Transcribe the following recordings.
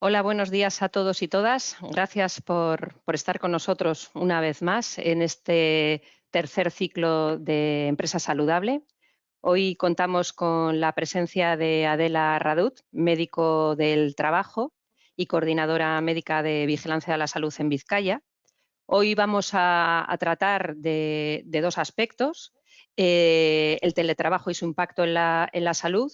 Hola, buenos días a todos y todas. Gracias por estar con nosotros una vez más en este tercer ciclo de Empresa Saludable. Hoy contamos con la presencia de Adela Radut, médico del trabajo y coordinadora médica de Vigilancia de la Salud en Vizcaya. Hoy vamos a tratar de dos aspectos, el teletrabajo y su impacto en la salud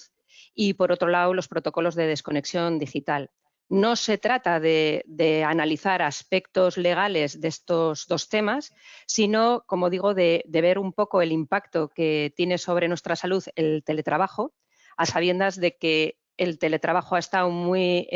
y, por otro lado, los protocolos de desconexión digital. No se trata de analizar aspectos legales de estos dos temas, sino, como digo, de ver un poco el impacto que tiene sobre nuestra salud el teletrabajo, a sabiendas de que el teletrabajo ha estado muy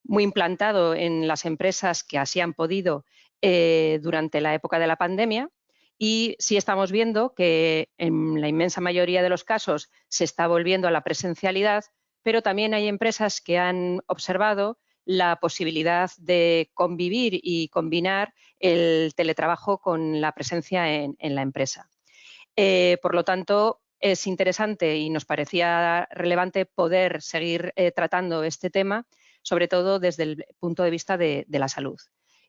implantado en las empresas que así han podido durante la época de la pandemia, y sí estamos viendo que en la inmensa mayoría de los casos se está volviendo a la presencialidad, pero también hay empresas que han observado la posibilidad de convivir y combinar el teletrabajo con la presencia en la empresa. Por lo tanto, es interesante y nos parecía relevante poder seguir tratando este tema, sobre todo desde el punto de vista de la salud.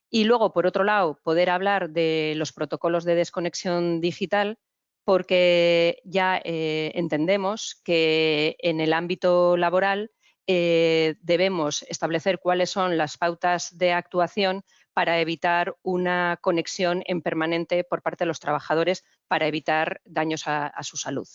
Y luego, por otro lado, poder hablar de los protocolos de desconexión digital, porque ya entendemos que en el ámbito laboral debemos establecer cuáles son las pautas de actuación para evitar una conexión en permanente por parte de los trabajadores, para evitar daños a su salud.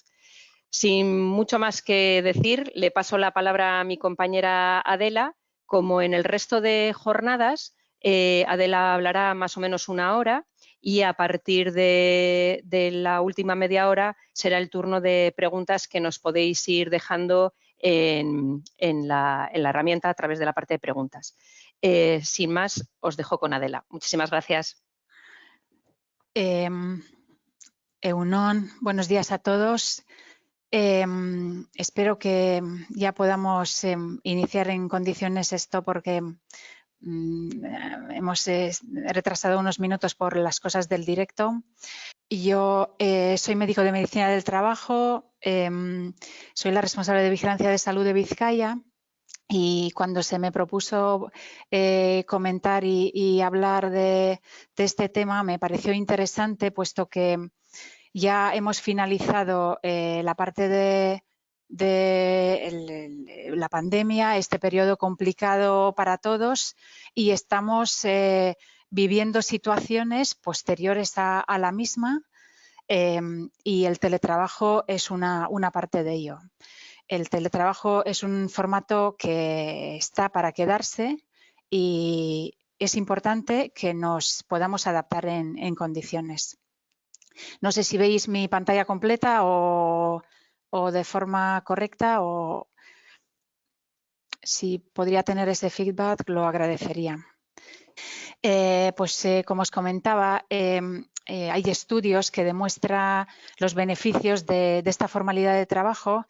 Sin mucho más que decir, le paso la palabra a mi compañera Adela. Como en el resto de jornadas, Adela hablará más o menos una hora y a partir de la última media hora será el turno de preguntas que nos podéis ir dejando en la herramienta a través de la parte de preguntas. Sin más, os dejo con Adela. Muchísimas gracias. Egunon, buenos días a todos. Espero que ya podamos iniciar en condiciones esto, porque hemos retrasado unos minutos por las cosas del directo. Yo soy médico de medicina del trabajo, soy la responsable de vigilancia de salud de Vizcaya, y cuando se me propuso comentar y hablar de este tema, me pareció interesante, puesto que ya hemos finalizado la parte de la pandemia, este periodo complicado para todos, y estamos viviendo situaciones posteriores a la misma, y el teletrabajo es una parte de ello. El teletrabajo es un formato que está para quedarse y es importante que nos podamos adaptar en condiciones. No sé si veis mi pantalla completa o de forma correcta, o si podría tener ese feedback, lo agradecería. Como os comentaba, hay estudios que demuestran los beneficios de esta formalidad de trabajo.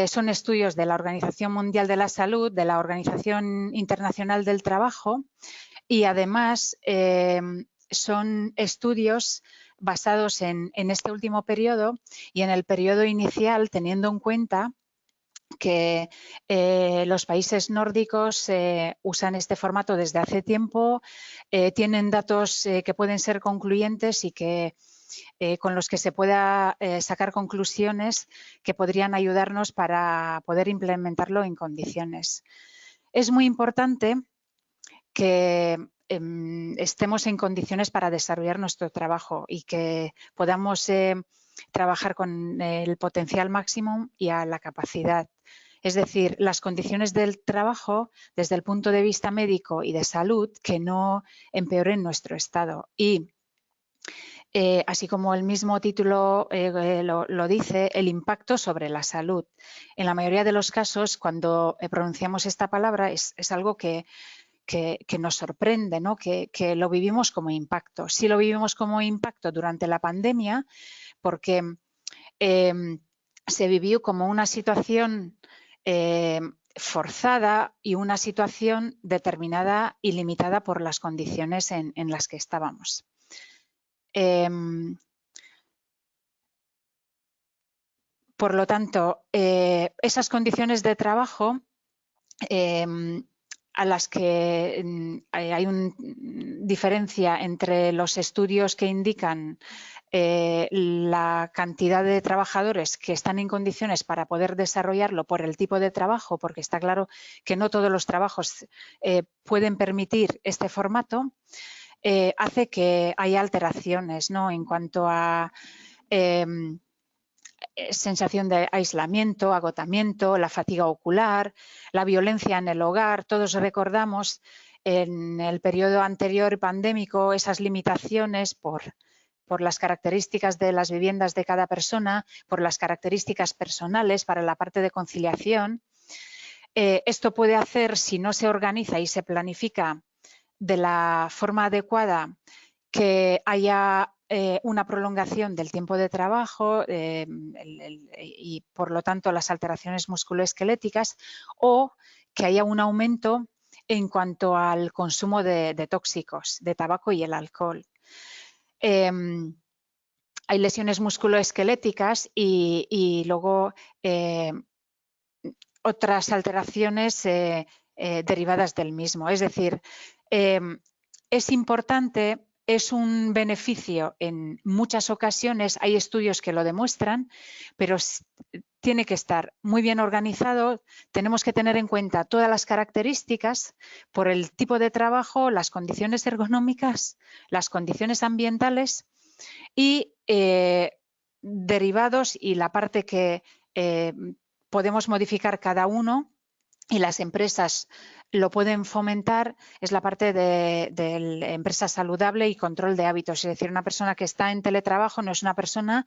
Son estudios de la Organización Mundial de la Salud, de la Organización Internacional del Trabajo, y además son estudios basados en este último periodo y en el periodo inicial, teniendo en cuenta que los países nórdicos usan este formato desde hace tiempo, tienen datos que pueden ser concluyentes y que con los que se pueda sacar conclusiones que podrían ayudarnos para poder implementarlo en condiciones. Es muy importante que estemos en condiciones para desarrollar nuestro trabajo y que podamos trabajar con el potencial máximo y a la capacidad. Es decir, las condiciones del trabajo desde el punto de vista médico y de salud, que no empeoren nuestro estado. Y así como el mismo título lo dice, el impacto sobre la salud. En la mayoría de los casos, cuando pronunciamos esta palabra, es algo que nos sorprende, ¿no? Que lo vivimos como impacto. Sí lo vivimos como impacto durante la pandemia, porque se vivió como una situación forzada y una situación determinada y limitada por las condiciones en las que estábamos. Por lo tanto, esas condiciones de trabajo a las que hay una diferencia entre los estudios que indican la cantidad de trabajadores que están en condiciones para poder desarrollarlo por el tipo de trabajo, porque está claro que no todos los trabajos pueden permitir este formato, hace que haya alteraciones, ¿no?, en cuanto a sensación de aislamiento, agotamiento, la fatiga ocular, la violencia en el hogar. Todos recordamos en el periodo anterior pandémico esas limitaciones por las características de las viviendas de cada persona, por las características personales para la parte de conciliación. Esto puede hacer, si no se organiza y se planifica de la forma adecuada, que haya una prolongación del tiempo de trabajo y, por lo tanto, las alteraciones musculoesqueléticas, o que haya un aumento en cuanto al consumo de tóxicos, de tabaco y el alcohol. Hay lesiones musculoesqueléticas y luego otras alteraciones derivadas del mismo. Es decir, es importante, es un beneficio en muchas ocasiones, hay estudios que lo demuestran, pero tiene que estar muy bien organizado. Tenemos que tener en cuenta todas las características por el tipo de trabajo, las condiciones ergonómicas, las condiciones ambientales y derivados y la parte que podemos modificar cada uno, y las empresas lo pueden fomentar, es la parte de empresa saludable y control de hábitos. Es decir, una persona que está en teletrabajo no es una persona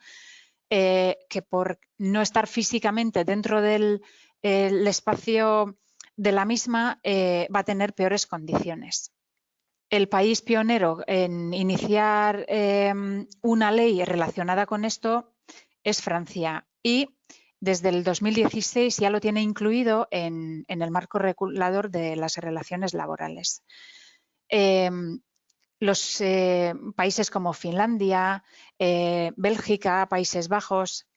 que, por no estar físicamente dentro del espacio de la misma, va a tener peores condiciones. El país pionero en iniciar una ley relacionada con esto es Francia, y desde el 2016 ya lo tiene incluido en el marco regulador de las relaciones laborales. Los países como Finlandia, Bélgica, Países Bajos,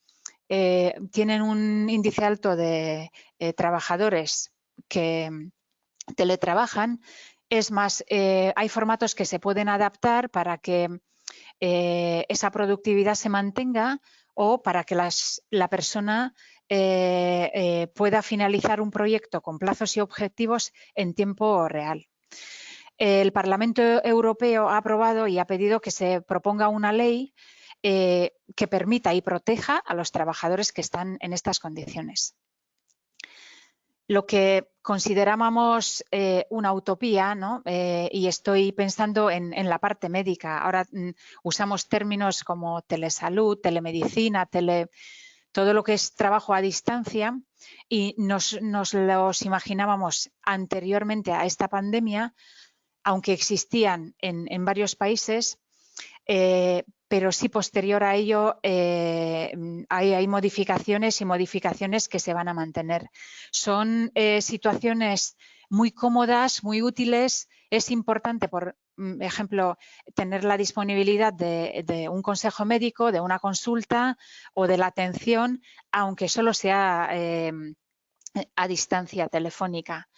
tienen un índice alto de trabajadores que teletrabajan. Es más, hay formatos que se pueden adaptar para que esa productividad se mantenga, o para que la persona pueda finalizar un proyecto con plazos y objetivos en tiempo real. El Parlamento Europeo ha aprobado y ha pedido que se proponga una ley que permita y proteja a los trabajadores que están en estas condiciones. Lo que considerábamos una utopía, ¿no? Y estoy pensando en la parte médica. Ahora usamos términos como telesalud, telemedicina, todo lo que es trabajo a distancia, y nos los imaginábamos anteriormente a esta pandemia, aunque existían en varios países, pero sí posterior a ello hay modificaciones y modificaciones que se van a mantener. Son situaciones muy cómodas, muy útiles. Es importante, por ejemplo, tener la disponibilidad de un consejo médico, de una consulta o de la atención, aunque solo sea a distancia telefónica.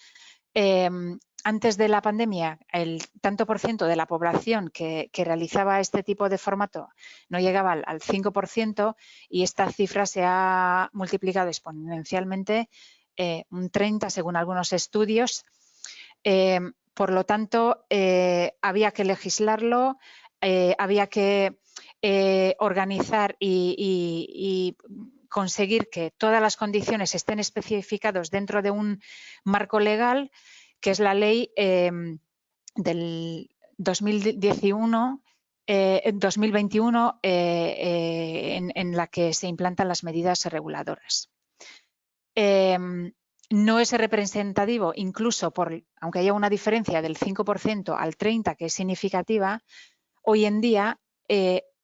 Antes de la pandemia, el tanto por ciento de la población que realizaba este tipo de formato no llegaba al 5%, y esta cifra se ha multiplicado exponencialmente, un 30% según algunos estudios. Por lo tanto, había que legislarlo, había que organizar y conseguir que todas las condiciones estén especificadas dentro de un marco legal, que es la ley del 2021 en la que se implantan las medidas reguladoras. No es representativo, incluso aunque haya una diferencia del 5% al 30%, que es significativa, hoy en día,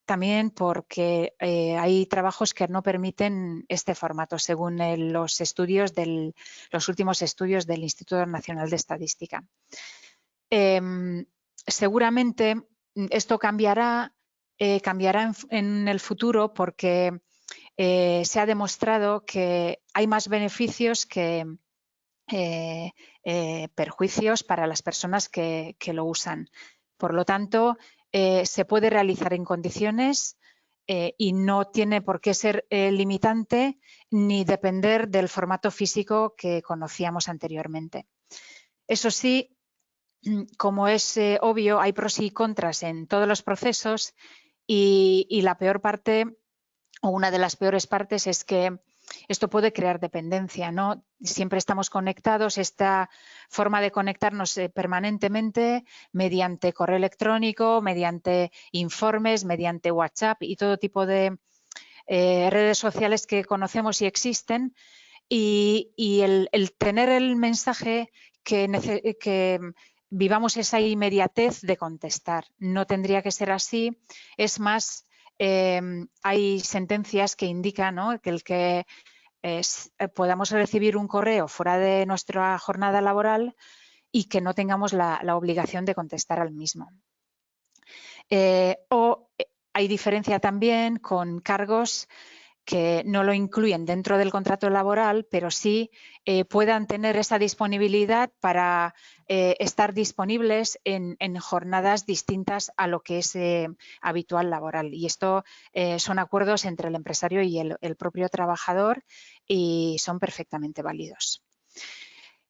también porque hay trabajos que no permiten este formato, según los últimos estudios del Instituto Nacional de Estadística. Seguramente esto cambiará en el futuro, porque se ha demostrado que hay más beneficios que perjuicios para las personas que lo usan. Por lo tanto, se puede realizar en condiciones y no tiene por qué ser limitante ni depender del formato físico que conocíamos anteriormente. Eso sí, como es obvio, hay pros y contras en todos los procesos y la peor parte, o una de las peores partes, es que esto puede crear dependencia, ¿no? Siempre estamos conectados, esta forma de conectarnos permanentemente mediante correo electrónico, mediante informes, mediante WhatsApp y todo tipo de redes sociales que conocemos y existen. Y el tener el mensaje que vivamos esa inmediatez de contestar. No tendría que ser así. Es más, hay sentencias que indican, ¿no?, que el que podamos recibir un correo fuera de nuestra jornada laboral y que no tengamos la obligación de contestar al mismo. Hay diferencia también con cargos que no lo incluyen dentro del contrato laboral, pero sí puedan tener esa disponibilidad para estar disponibles en jornadas distintas a lo que es habitual laboral. Y esto son acuerdos entre el empresario y el propio trabajador y son perfectamente válidos.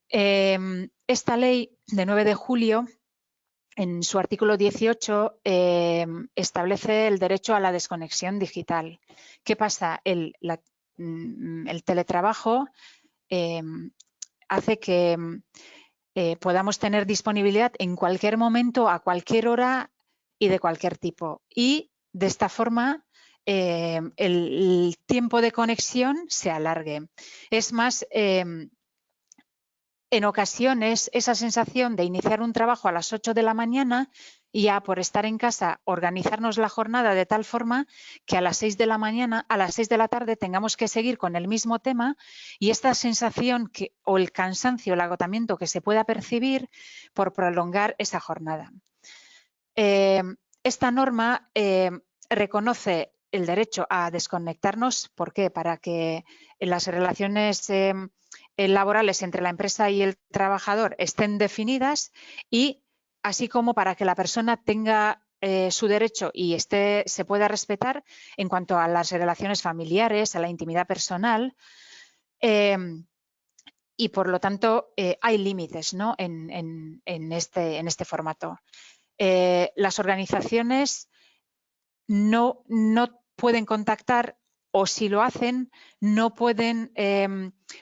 Esta ley de 9 de julio, en su artículo 18, establece el derecho a la desconexión digital. ¿Qué pasa? El teletrabajo hace que podamos tener disponibilidad en cualquier momento, a cualquier hora y de cualquier tipo. Y de esta forma el tiempo de conexión se alargue. Es más, en ocasiones, esa sensación de iniciar un trabajo a las 8 de la mañana y ya por estar en casa organizarnos la jornada de tal forma que a las 6 de la mañana, a las 6 de la tarde tengamos que seguir con el mismo tema, y esta sensación o el cansancio, el agotamiento que se pueda percibir por prolongar esa jornada. Esta norma reconoce el derecho a desconectarnos. ¿Por qué? Para que las relaciones laborales entre la empresa y el trabajador estén definidas y así como para que la persona tenga su derecho y se pueda respetar en cuanto a las relaciones familiares, a la intimidad personal. Y por lo tanto hay límites, ¿no?, en este formato. Las organizaciones no pueden contactar, o si lo hacen, no pueden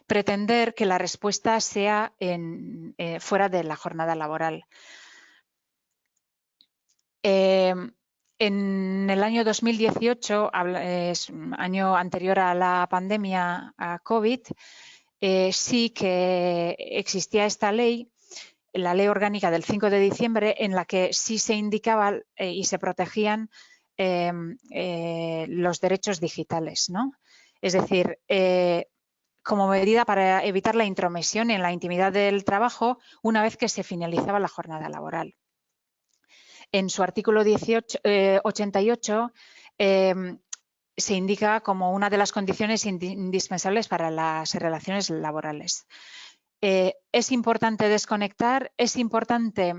pretender que la respuesta sea fuera de la jornada laboral. En el año 2018, es un año anterior a la pandemia, a COVID, sí que existía esta ley, la Ley Orgánica del 5 de diciembre, en la que sí se indicaba y se protegían los derechos digitales, ¿no? Es decir, como medida para evitar la intromisión en la intimidad del trabajo una vez que se finalizaba la jornada laboral. En su artículo 88 se indica como una de las condiciones indispensables para las relaciones laborales. Es importante desconectar, es importante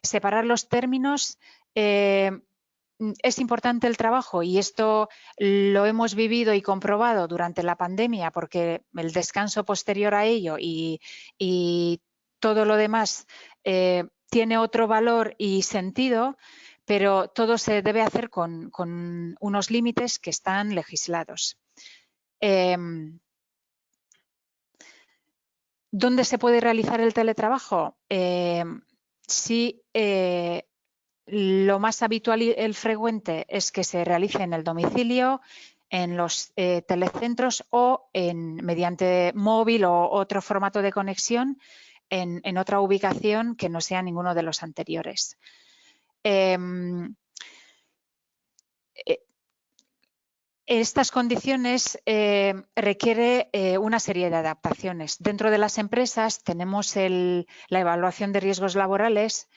separar los términos, es importante el trabajo, y esto lo hemos vivido y comprobado durante la pandemia, porque el descanso posterior a ello y todo lo demás tiene otro valor y sentido, pero todo se debe hacer con unos límites que están legislados. ¿Dónde se puede realizar el teletrabajo? Sí, lo más habitual y el frecuente es que se realice en el domicilio, en los telecentros o mediante móvil o otro formato de conexión en otra ubicación que no sea ninguno de los anteriores. Estas condiciones requiere una serie de adaptaciones. Dentro de las empresas tenemos la evaluación de riesgos laborales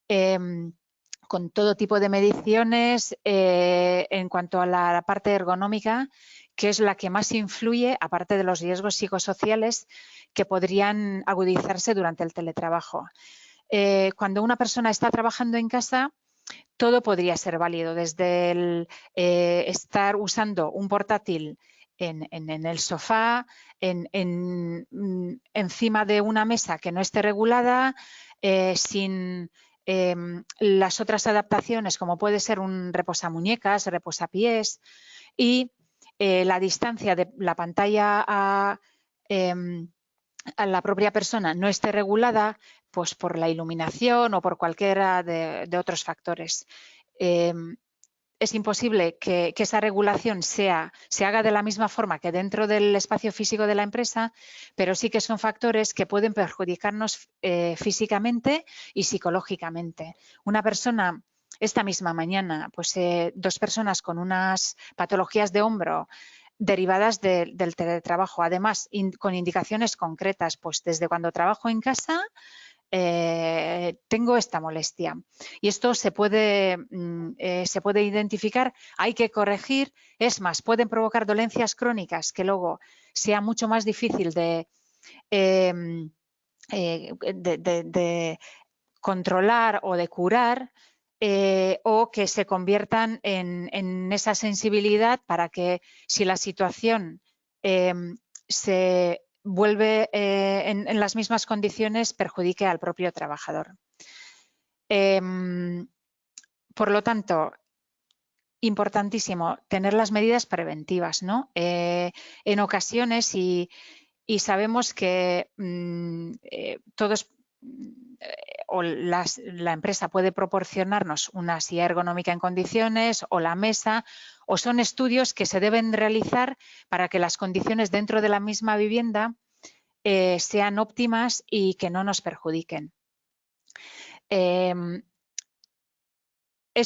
con todo tipo de mediciones en cuanto a la parte ergonómica que es la que más influye, aparte de los riesgos psicosociales que podrían agudizarse durante el teletrabajo. Cuando una persona está trabajando en casa, todo podría ser válido, desde el estar usando un portátil en el sofá, encima de una mesa que no esté regulada, sin las otras adaptaciones, como puede ser un reposamuñecas, reposapiés, y la distancia de la pantalla a la propia persona no esté regulada, pues por la iluminación o por cualquiera de otros factores. Es imposible que esa regulación se haga de la misma forma que dentro del espacio físico de la empresa, pero sí que son factores que pueden perjudicarnos físicamente y psicológicamente. Una persona, esta misma mañana, pues 2 personas con unas patologías de hombro derivadas del teletrabajo, además con indicaciones concretas, pues desde cuando trabajo en casa tengo esta molestia. Y esto se puede identificar, hay que corregir, es más, pueden provocar dolencias crónicas que luego sea mucho más difícil de controlar o de curar, o que se conviertan en esa sensibilidad para que si la situación se vuelve en las mismas condiciones, perjudique al propio trabajador. Por lo tanto, importantísimo tener las medidas preventivas, ¿no? En ocasiones, y sabemos que todos o la empresa puede proporcionarnos una silla ergonómica en condiciones o la mesa, o son estudios que se deben realizar para que las condiciones dentro de la misma vivienda sean óptimas y que no nos perjudiquen. Es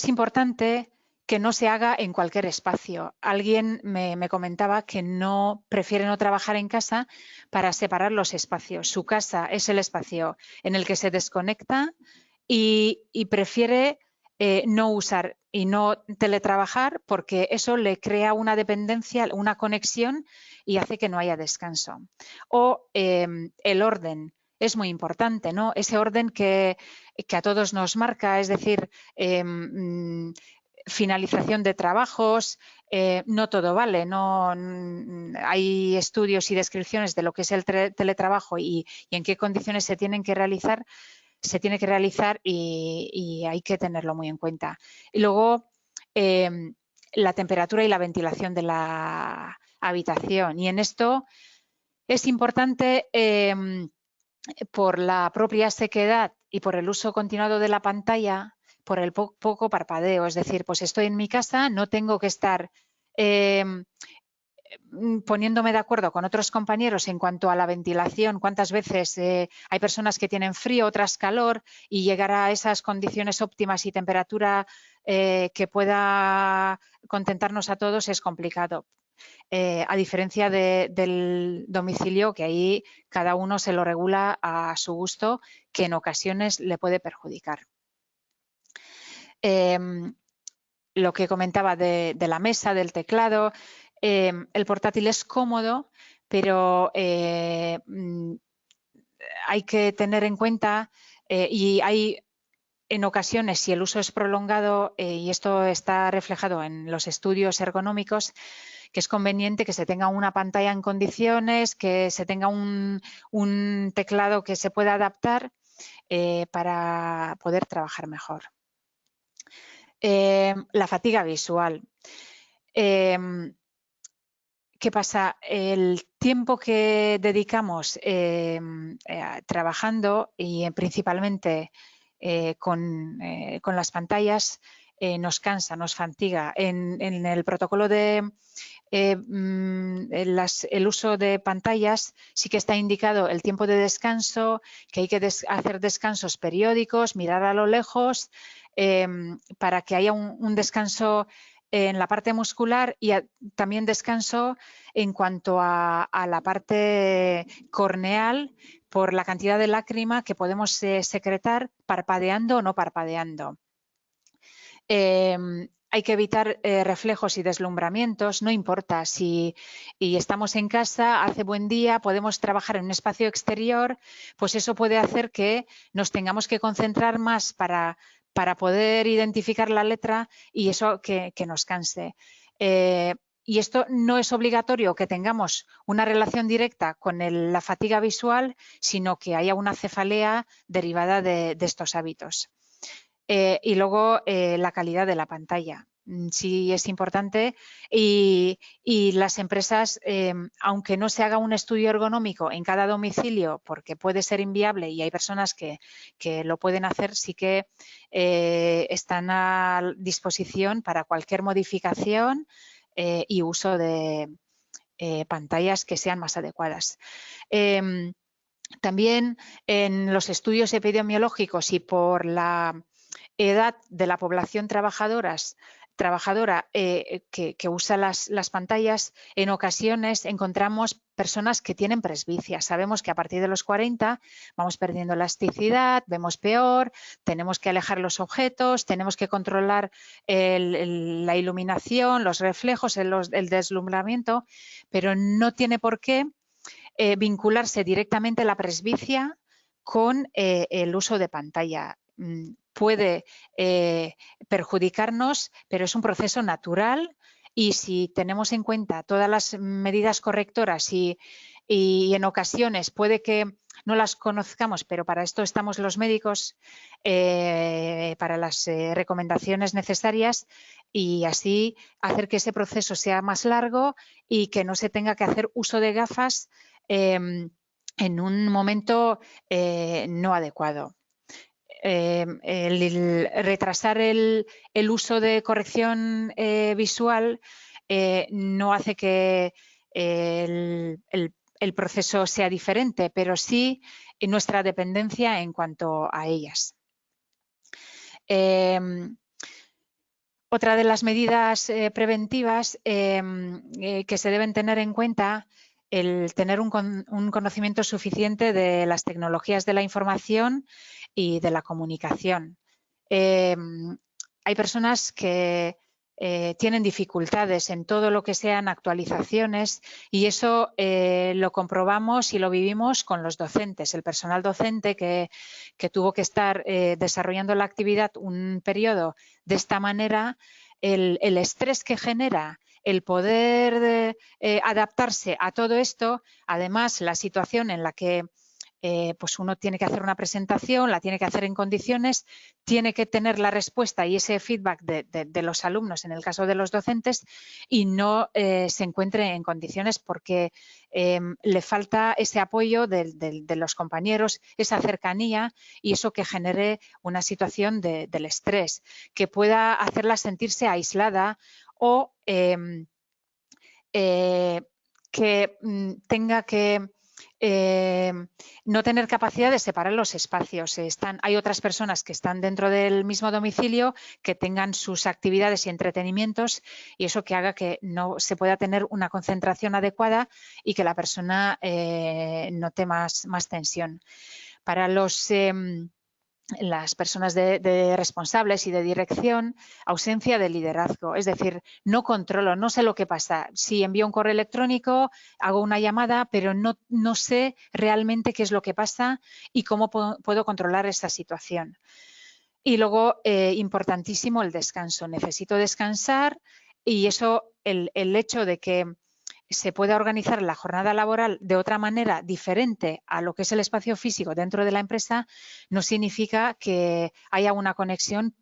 importante que no se haga en cualquier espacio. Alguien me comentaba que prefiere no trabajar en casa para separar los espacios. Su casa es el espacio en el que se desconecta y prefiere no usar y no teletrabajar porque eso le crea una dependencia, una conexión y hace que no haya descanso. O el orden. Es muy importante, ¿no? Ese orden que a todos nos marca, es decir, finalización de trabajos, no todo vale, no hay estudios y descripciones de lo que es el teletrabajo y en qué condiciones se tiene que realizar y hay que tenerlo muy en cuenta. Y luego la temperatura y la ventilación de la habitación, y en esto es importante por la propia sequedad y por el uso continuado de la pantalla, por el poco parpadeo. Es decir, pues estoy en mi casa, no tengo que estar poniéndome de acuerdo con otros compañeros en cuanto a la ventilación, cuántas veces hay personas que tienen frío, otras calor, y llegar a esas condiciones óptimas y temperatura que pueda contentarnos a todos es complicado. A diferencia del domicilio, que ahí cada uno se lo regula a su gusto, que en ocasiones le puede perjudicar. Lo que comentaba de la mesa, del teclado, el portátil es cómodo, pero hay que tener en cuenta y hay en ocasiones, si el uso es prolongado, y esto está reflejado en los estudios ergonómicos, que es conveniente que se tenga una pantalla en condiciones, que se tenga un teclado que se pueda adaptar para poder trabajar mejor. La fatiga visual. ¿Qué pasa? El tiempo que dedicamos trabajando y principalmente con las pantallas nos cansa, nos fatiga. En el protocolo de el uso de pantallas sí que está indicado el tiempo de descanso, que hay que hacer descansos periódicos, mirar a lo lejos para que haya un descanso en la parte muscular y también descanso en cuanto a la parte corneal por la cantidad de lágrima que podemos secretar parpadeando o no parpadeando. Hay hay que evitar reflejos y deslumbramientos, no importa si estamos en casa, hace buen día, podemos trabajar en un espacio exterior, pues eso puede hacer que nos tengamos que concentrar más para poder identificar la letra y eso que nos canse. Y esto no es obligatorio que tengamos una relación directa con la fatiga visual, sino que haya una cefalea derivada de estos hábitos. Y luego la calidad de la pantalla. Sí es importante y las empresas, aunque no se haga un estudio ergonómico en cada domicilio, porque puede ser inviable y hay personas que lo pueden hacer, sí que están a disposición para cualquier modificación y uso de pantallas que sean más adecuadas. También en los estudios epidemiológicos y por la edad de la población trabajadora que usa las pantallas, en ocasiones encontramos personas que tienen presbicia. Sabemos que a partir de los 40 vamos perdiendo elasticidad, vemos peor, tenemos que alejar los objetos, tenemos que controlar la iluminación, los reflejos, el deslumbramiento, pero no tiene por qué vincularse directamente la presbicia con el uso de pantalla. Puede perjudicarnos, pero es un proceso natural y si tenemos en cuenta todas las medidas correctoras y en ocasiones puede que no las conozcamos, pero para esto estamos los médicos, para las recomendaciones necesarias y así hacer que ese proceso sea más largo y que no se tenga que hacer uso de gafas en un momento no adecuado. El retrasar el uso de corrección visual no hace que el proceso sea diferente, pero sí nuestra dependencia en cuanto a ellas. Otra de las medidas preventivas que se deben tener en cuenta, el tener un conocimiento suficiente de las tecnologías de la información y de la comunicación. Hay personas que tienen dificultades en todo lo que sean actualizaciones y eso lo comprobamos y lo vivimos con los docentes. El personal docente que tuvo que estar desarrollando la actividad un periodo de esta manera, el estrés que genera el poder adaptarse a todo esto, además la situación en la que pues uno tiene que hacer una presentación, la tiene que hacer en condiciones, tiene que tener la respuesta y ese feedback de los alumnos, en el caso de los docentes, y no se encuentre en condiciones porque le falta ese apoyo de los compañeros, esa cercanía y eso que genere una situación del estrés, que pueda hacerla sentirse aislada o que tenga que no tener capacidad de separar los espacios. Hay otras personas que están dentro del mismo domicilio que tengan sus actividades y entretenimientos y eso que haga que no se pueda tener una concentración adecuada y que la persona note más tensión. Para las personas de responsables y de dirección, ausencia de liderazgo, es decir, no controlo, no sé lo que pasa. Si envío un correo electrónico, hago una llamada, pero no sé realmente qué es lo que pasa y cómo puedo controlar esta situación. Y luego, importantísimo, el descanso. Necesito descansar y eso, el hecho de que se pueda organizar la jornada laboral de otra manera diferente a lo que es el espacio físico dentro de la empresa no significa que haya una conexión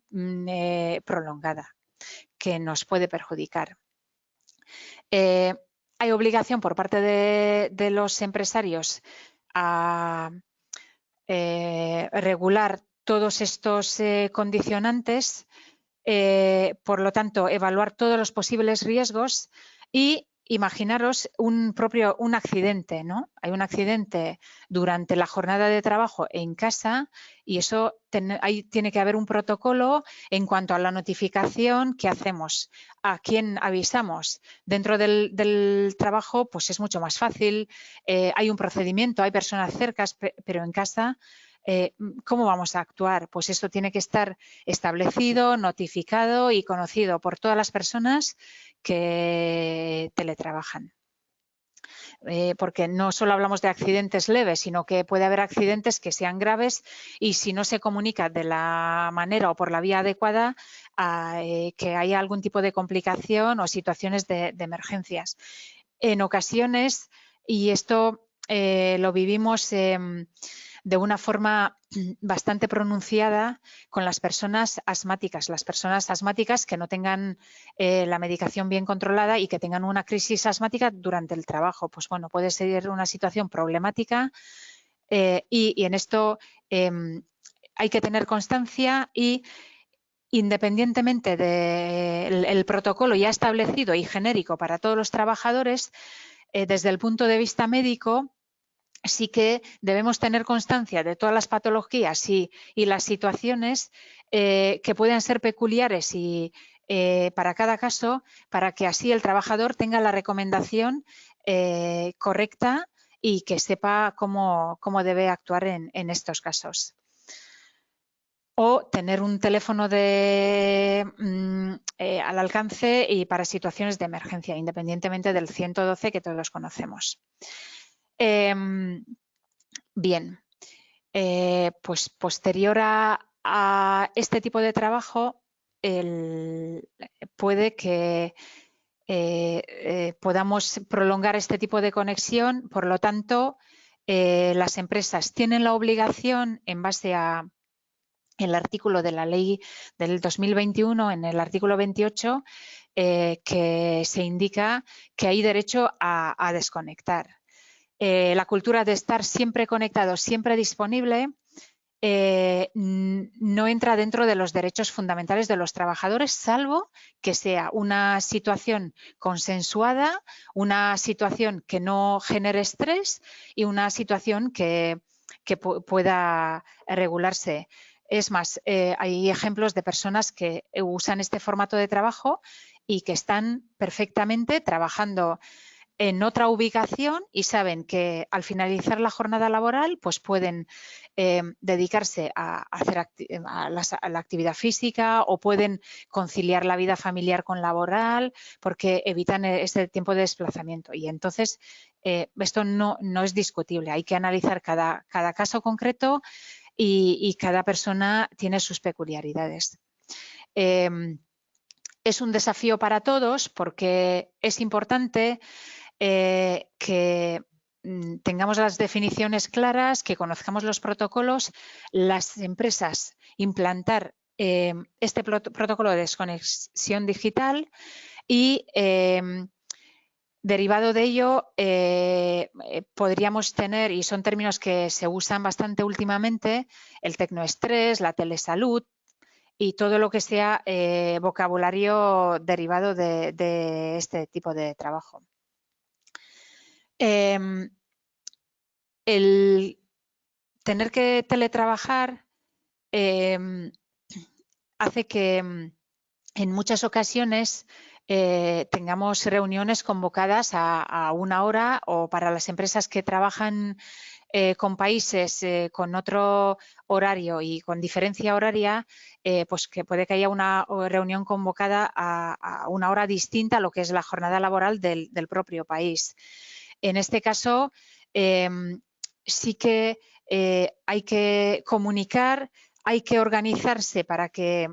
prolongada que nos puede perjudicar. Hay obligación por parte de los empresarios a regular todos estos condicionantes, por lo tanto, evaluar todos los posibles riesgos y imaginaros un accidente, ¿no? Hay un accidente durante la jornada de trabajo en casa y eso ahí tiene que haber un protocolo en cuanto a la notificación que hacemos, a quién avisamos. Dentro del trabajo pues es mucho más fácil, hay un procedimiento, hay personas cercas, pero en casa ¿Cómo vamos a actuar? Pues esto tiene que estar establecido, notificado y conocido por todas las personas que teletrabajan. Porque no solo hablamos de accidentes leves, sino que puede haber accidentes que sean graves y si no se comunica de la manera o por la vía adecuada, que haya algún tipo de complicación o situaciones de emergencias. En ocasiones, y esto lo vivimos de una forma bastante pronunciada con las personas asmáticas. Las personas asmáticas que no tengan la medicación bien controlada y que tengan una crisis asmática durante el trabajo. Pues bueno, puede ser una situación problemática y en esto hay que tener constancia y independientemente del protocolo ya establecido y genérico para todos los trabajadores, desde el punto de vista médico, sí que debemos tener constancia de todas las patologías y las situaciones que pueden ser peculiares y para cada caso, para que así el trabajador tenga la recomendación correcta y que sepa cómo debe actuar en estos casos. O tener un teléfono al alcance y para situaciones de emergencia, independientemente del 112 que todos conocemos. Bien, pues posterior a este tipo de trabajo, puede que podamos prolongar este tipo de conexión. Por lo tanto, las empresas tienen la obligación, en base a el artículo de la ley del 2021, en el artículo 28, que se indica que hay derecho a desconectar. La cultura de estar siempre conectado, siempre disponible, no entra dentro de los derechos fundamentales de los trabajadores, salvo que sea una situación consensuada, una situación que no genere estrés y una situación que pueda regularse. Es más, hay ejemplos de personas que usan este formato de trabajo y que están perfectamente trabajando en otra ubicación y saben que al finalizar la jornada laboral pues pueden dedicarse a hacer a la actividad física o pueden conciliar la vida familiar con laboral porque evitan este tiempo de desplazamiento. Y entonces esto no es discutible. Hay que analizar cada caso concreto y cada persona tiene sus peculiaridades. Es un desafío para todos porque es importante que tengamos las definiciones claras, que conozcamos los protocolos, las empresas implantar este protocolo de desconexión digital y derivado de ello podríamos tener, y son términos que se usan bastante últimamente, el tecnoestrés, la telesalud y todo lo que sea vocabulario derivado de este tipo de trabajo. El tener que teletrabajar hace que en muchas ocasiones tengamos reuniones convocadas a una hora o para las empresas que trabajan con países con otro horario y con diferencia horaria, pues que puede que haya una reunión convocada a una hora distinta a lo que es la jornada laboral del propio país. En este caso, sí que hay que comunicar, hay que organizarse para que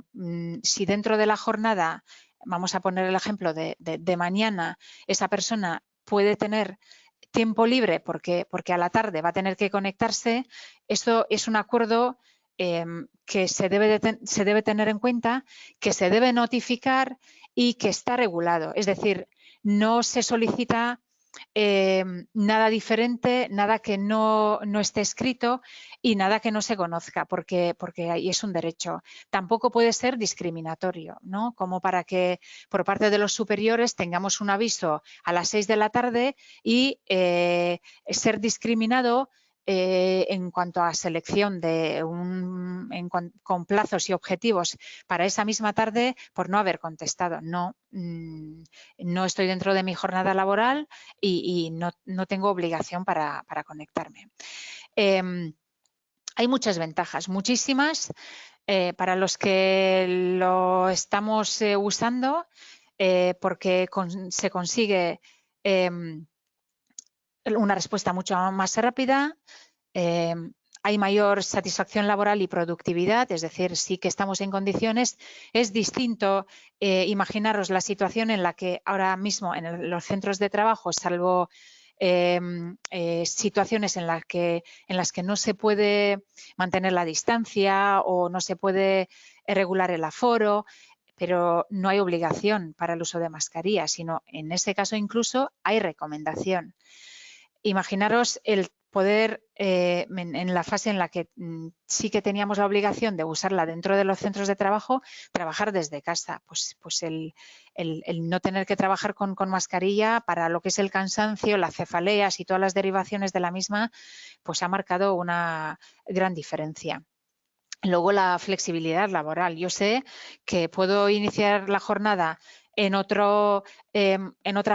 si dentro de la jornada, vamos a poner el ejemplo de mañana, esa persona puede tener tiempo libre porque a la tarde va a tener que conectarse, esto es un acuerdo que se debe tener en cuenta, que se debe notificar y que está regulado. Es decir, no se solicita nada diferente, nada que no esté escrito y nada que no se conozca, porque ahí es un derecho. Tampoco puede ser discriminatorio, ¿no? Como para que por parte de los superiores tengamos un aviso a las 6 de la tarde y ser discriminado en cuanto a selección con plazos y objetivos para esa misma tarde por no haber contestado. No estoy dentro de mi jornada laboral y no tengo obligación para conectarme. Hay muchas ventajas, muchísimas, para los que lo estamos usando, porque se consigue una respuesta mucho más rápida, hay mayor satisfacción laboral y productividad, es decir, sí que estamos en condiciones. Es distinto imaginaros la situación en la que ahora mismo en los centros de trabajo, salvo situaciones en las que no se puede mantener la distancia o no se puede regular el aforo, pero no hay obligación para el uso de mascarilla, sino en ese caso incluso hay recomendación. Imaginaros el poder, en la fase en la que sí que teníamos la obligación de usarla dentro de los centros de trabajo, trabajar desde casa. Pues el no tener que trabajar con mascarilla para lo que es el cansancio, las cefaleas y todas las derivaciones de la misma, pues ha marcado una gran diferencia. Luego la flexibilidad laboral. Yo sé que puedo iniciar la jornada en otra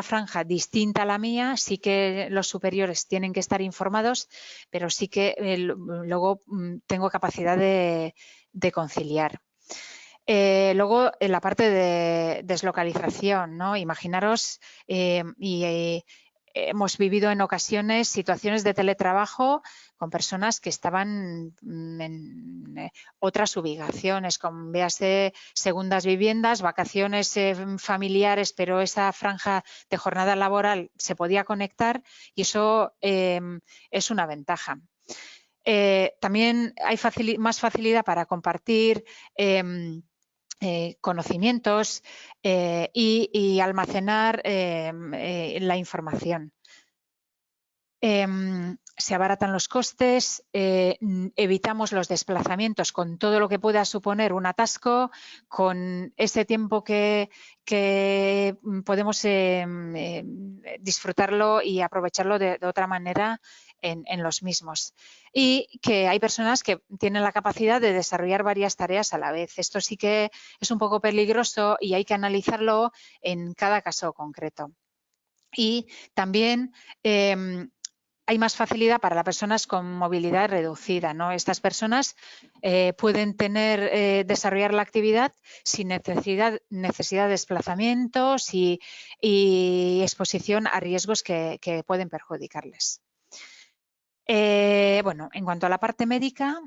franja distinta a la mía, sí que los superiores tienen que estar informados, pero sí que luego tengo capacidad de conciliar. Luego, en la parte de deslocalización, ¿no? Imaginaros, hemos vivido en ocasiones situaciones de teletrabajo con personas que estaban en otras ubicaciones, con véase segundas viviendas, vacaciones familiares, pero esa franja de jornada laboral se podía conectar y eso es una ventaja. También hay más facilidad para compartir conocimientos y almacenar la información. Se abaratan los costes, evitamos los desplazamientos con todo lo que pueda suponer un atasco, con ese tiempo que podemos disfrutarlo y aprovecharlo de otra manera en los mismos. Y que hay personas que tienen la capacidad de desarrollar varias tareas a la vez. Esto sí que es un poco peligroso y hay que analizarlo en cada caso concreto. Y también hay más facilidad para las personas con movilidad reducida, ¿no? Estas personas pueden desarrollar la actividad sin necesidad de desplazamientos y exposición a riesgos que pueden perjudicarles. Bueno, en cuanto a la parte médica,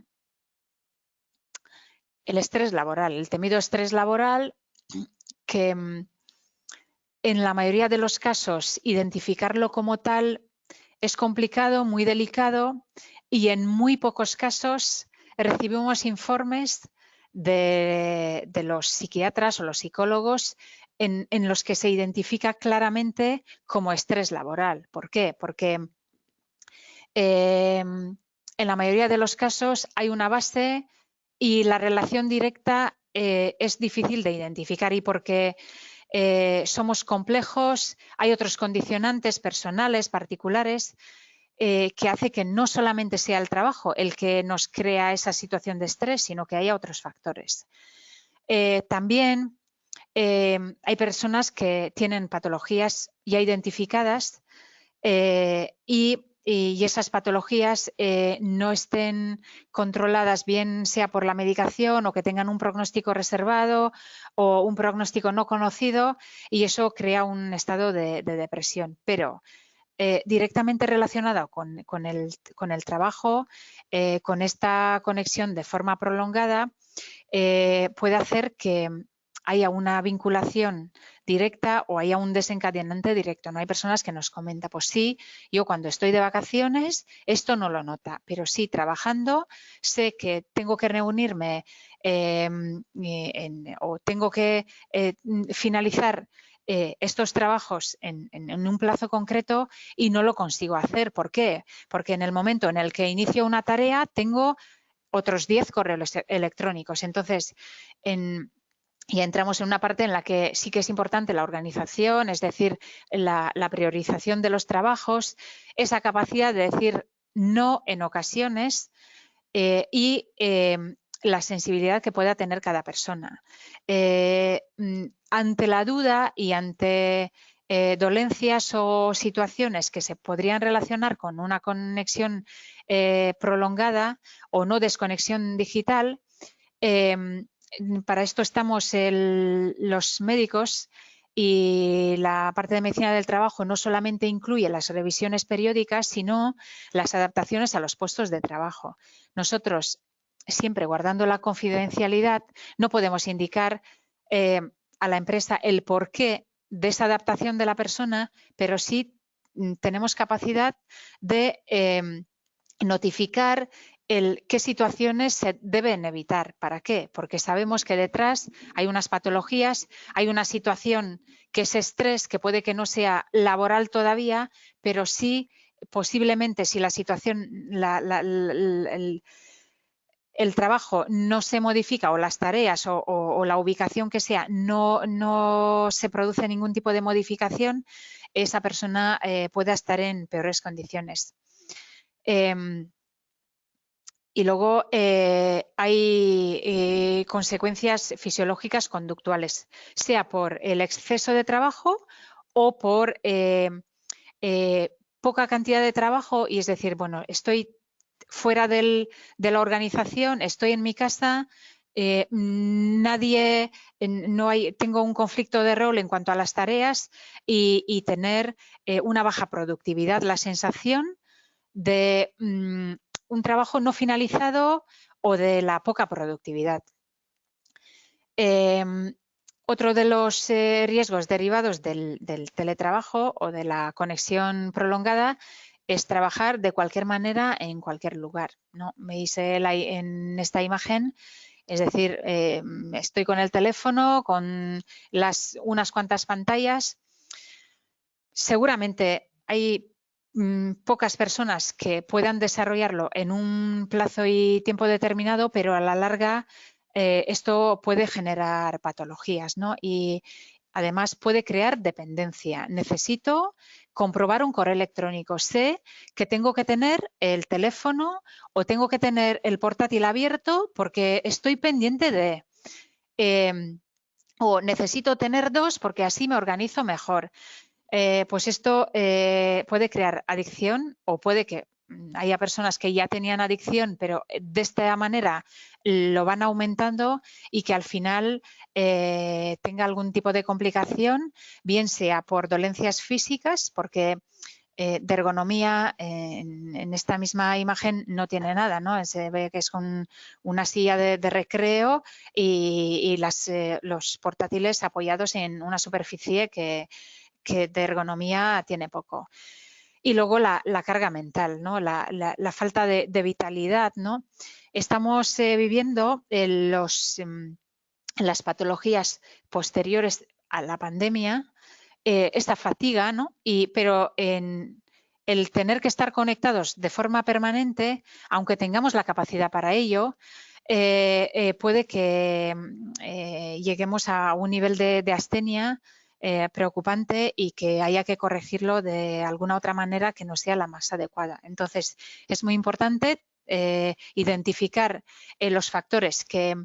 el estrés laboral, el temido estrés laboral, que en la mayoría de los casos identificarlo como tal es complicado, muy delicado, y en muy pocos casos recibimos informes de los psiquiatras o los psicólogos en los que se identifica claramente como estrés laboral. ¿Por qué? Porque en la mayoría de los casos hay una base y la relación directa es difícil de identificar, y porque somos complejos, hay otros condicionantes personales, particulares, que hace que no solamente sea el trabajo el que nos crea esa situación de estrés, sino que haya otros factores. También hay personas que tienen patologías ya identificadas y esas patologías no estén controladas, bien sea por la medicación o que tengan un pronóstico reservado o un pronóstico no conocido, y eso crea un estado de depresión. Pero directamente relacionado con el trabajo, con esta conexión de forma prolongada, puede hacer que haya una vinculación directa o haya un desencadenante directo. No hay personas que nos comentan, pues sí, yo cuando estoy de vacaciones esto no lo nota, pero sí trabajando sé que tengo que reunirme o tengo que finalizar estos trabajos en un plazo concreto y no lo consigo hacer. ¿Por qué? Porque en el momento en el que inicio una tarea tengo otros 10 correos electrónicos. Entonces, y entramos en una parte en la que sí que es importante la organización, es decir, la priorización de los trabajos, esa capacidad de decir no en ocasiones y la sensibilidad que pueda tener cada persona. Ante la duda y ante dolencias o situaciones que se podrían relacionar con una conexión prolongada o no desconexión digital. Para esto estamos los médicos, y la parte de medicina del trabajo no solamente incluye las revisiones periódicas, sino las adaptaciones a los puestos de trabajo. Nosotros, siempre guardando la confidencialidad, no podemos indicar a la empresa el porqué de esa adaptación de la persona, pero sí tenemos capacidad de notificar qué situaciones se deben evitar. ¿Para qué? Porque sabemos que detrás hay unas patologías, hay una situación que es estrés, que puede que no sea laboral todavía, pero sí posiblemente si la situación, el trabajo no se modifica, o las tareas o la ubicación que sea, no se produce ningún tipo de modificación, esa persona pueda estar en peores condiciones. Y luego hay consecuencias fisiológicas conductuales, sea por el exceso de trabajo o por poca cantidad de trabajo, y es decir, bueno, estoy fuera de la organización, estoy en mi casa, tengo un conflicto de rol en cuanto a las tareas y tener una baja productividad, la sensación de un trabajo no finalizado o de la poca productividad. Otro de los riesgos derivados del teletrabajo o de la conexión prolongada es trabajar de cualquier manera en cualquier lugar, ¿no? Veis en esta imagen, es decir, estoy con el teléfono, con unas cuantas pantallas. Seguramente hay pocas personas que puedan desarrollarlo en un plazo y tiempo determinado, pero a la larga esto puede generar patologías, ¿no? Y además puede crear dependencia. Necesito comprobar un correo electrónico. Sé que tengo que tener el teléfono o tengo que tener el portátil abierto porque estoy pendiente de... o necesito tener dos porque así me organizo mejor. Pues esto puede crear adicción, o puede que haya personas que ya tenían adicción, pero de esta manera lo van aumentando y que al final tenga algún tipo de complicación, bien sea por dolencias físicas, porque de ergonomía en esta misma imagen no tiene nada, ¿no? Se ve que es con una silla de recreo y los portátiles apoyados en una superficie que de ergonomía tiene poco. Y luego la carga mental, ¿no? La falta de vitalidad, ¿no? Estamos viviendo las patologías posteriores a la pandemia, esta fatiga, ¿no? Pero en el tener que estar conectados de forma permanente, aunque tengamos la capacidad para ello, puede que lleguemos a un nivel de astenia preocupante y que haya que corregirlo de alguna otra manera que no sea la más adecuada. Entonces, es muy importante identificar los factores que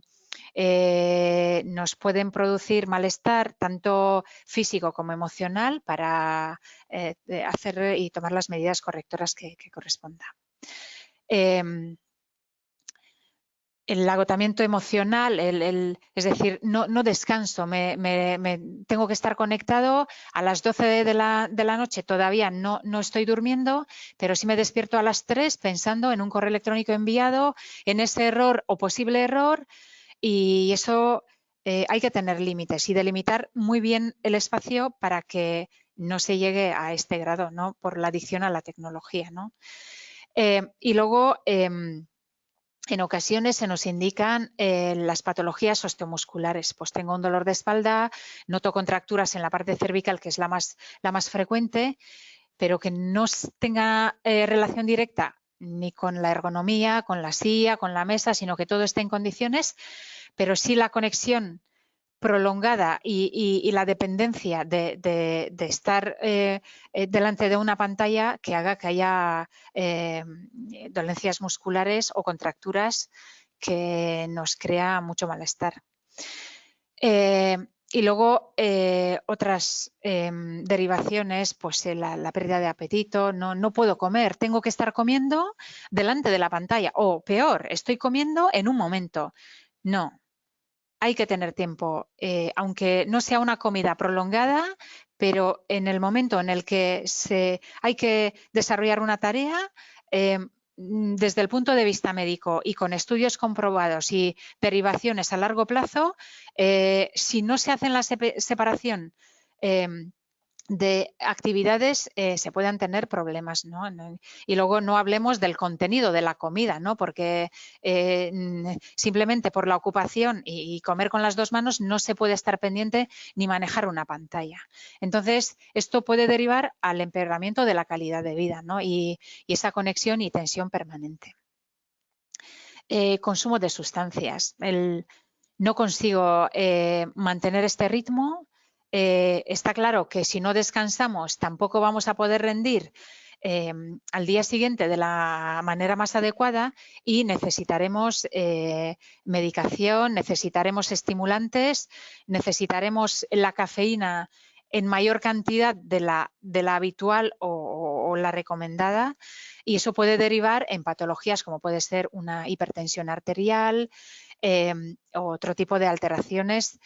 nos pueden producir malestar tanto físico como emocional para hacer y tomar las medidas correctoras que corresponda. El agotamiento emocional, es decir, no descanso, tengo que estar conectado a las 12 de la noche, todavía no estoy durmiendo, pero sí me despierto a las 3 pensando en un correo electrónico enviado, en ese error o posible error, y eso hay que tener límites y delimitar muy bien el espacio para que no se llegue a este grado, ¿no? Por la adicción a la tecnología, ¿no? Y luego... en ocasiones se nos indican las patologías osteomusculares. Pues tengo un dolor de espalda, noto contracturas en la parte cervical, que es la más frecuente, pero que no tenga relación directa ni con la ergonomía, con la silla, con la mesa, sino que todo esté en condiciones, pero sí la conexión prolongada y la dependencia de estar delante de una pantalla que haga que haya dolencias musculares o contracturas que nos crea mucho malestar. Y luego otras derivaciones, pues la pérdida de apetito, no puedo comer, tengo que estar comiendo delante de la pantalla, o peor, estoy comiendo en un momento. No, hay que tener tiempo, aunque no sea una comida prolongada, pero en el momento en el que hay que desarrollar una tarea, desde el punto de vista médico y con estudios comprobados y derivaciones a largo plazo, si no se hace la separación de actividades, se puedan tener problemas, ¿no? Y luego no hablemos del contenido de la comida, ¿no? Porque simplemente por la ocupación y comer con las dos manos no se puede estar pendiente ni manejar una pantalla. Entonces, esto puede derivar al empeoramiento de la calidad de vida, ¿no? Y esa conexión y tensión permanente. Consumo de sustancias. No consigo mantener este ritmo. Está claro que si no descansamos tampoco vamos a poder rendir al día siguiente de la manera más adecuada y necesitaremos medicación, necesitaremos estimulantes, necesitaremos la cafeína en mayor cantidad de la habitual o la recomendada, y eso puede derivar en patologías como puede ser una hipertensión arterial, otro tipo de alteraciones.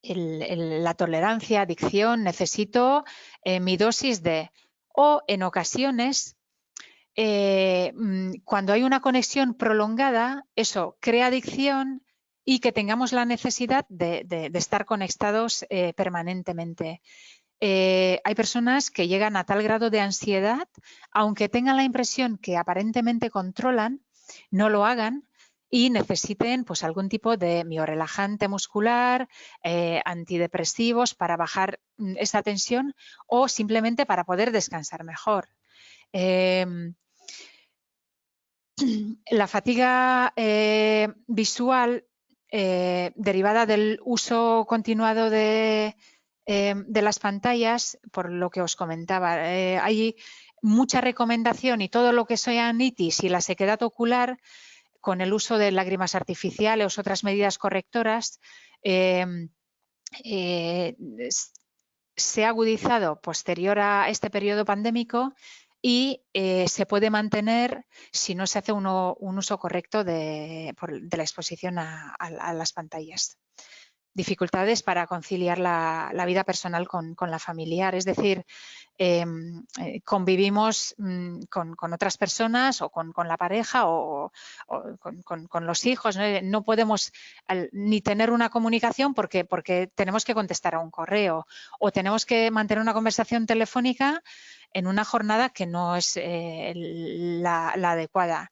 La tolerancia, adicción, necesito mi dosis de... O en ocasiones, cuando hay una conexión prolongada, eso crea adicción y que tengamos la necesidad de estar conectados permanentemente. Hay personas que llegan a tal grado de ansiedad, aunque tengan la impresión que aparentemente controlan, no lo hagan y necesiten pues algún tipo de miorelajante muscular, antidepresivos para bajar esa tensión o simplemente para poder descansar mejor. La fatiga visual derivada del uso continuado de las pantallas, por lo que os comentaba, hay mucha recomendación y todo lo que sea nitis y la sequedad ocular con el uso de lágrimas artificiales o otras medidas correctoras se ha agudizado posterior a este periodo pandémico y se puede mantener si no se hace un uso correcto de la exposición a las pantallas. Dificultades para conciliar la vida personal con la familiar, es decir, convivimos con otras personas o con la pareja o con los hijos, no podemos ni tener una comunicación porque tenemos que contestar a un correo o tenemos que mantener una conversación telefónica en una jornada que no es la adecuada.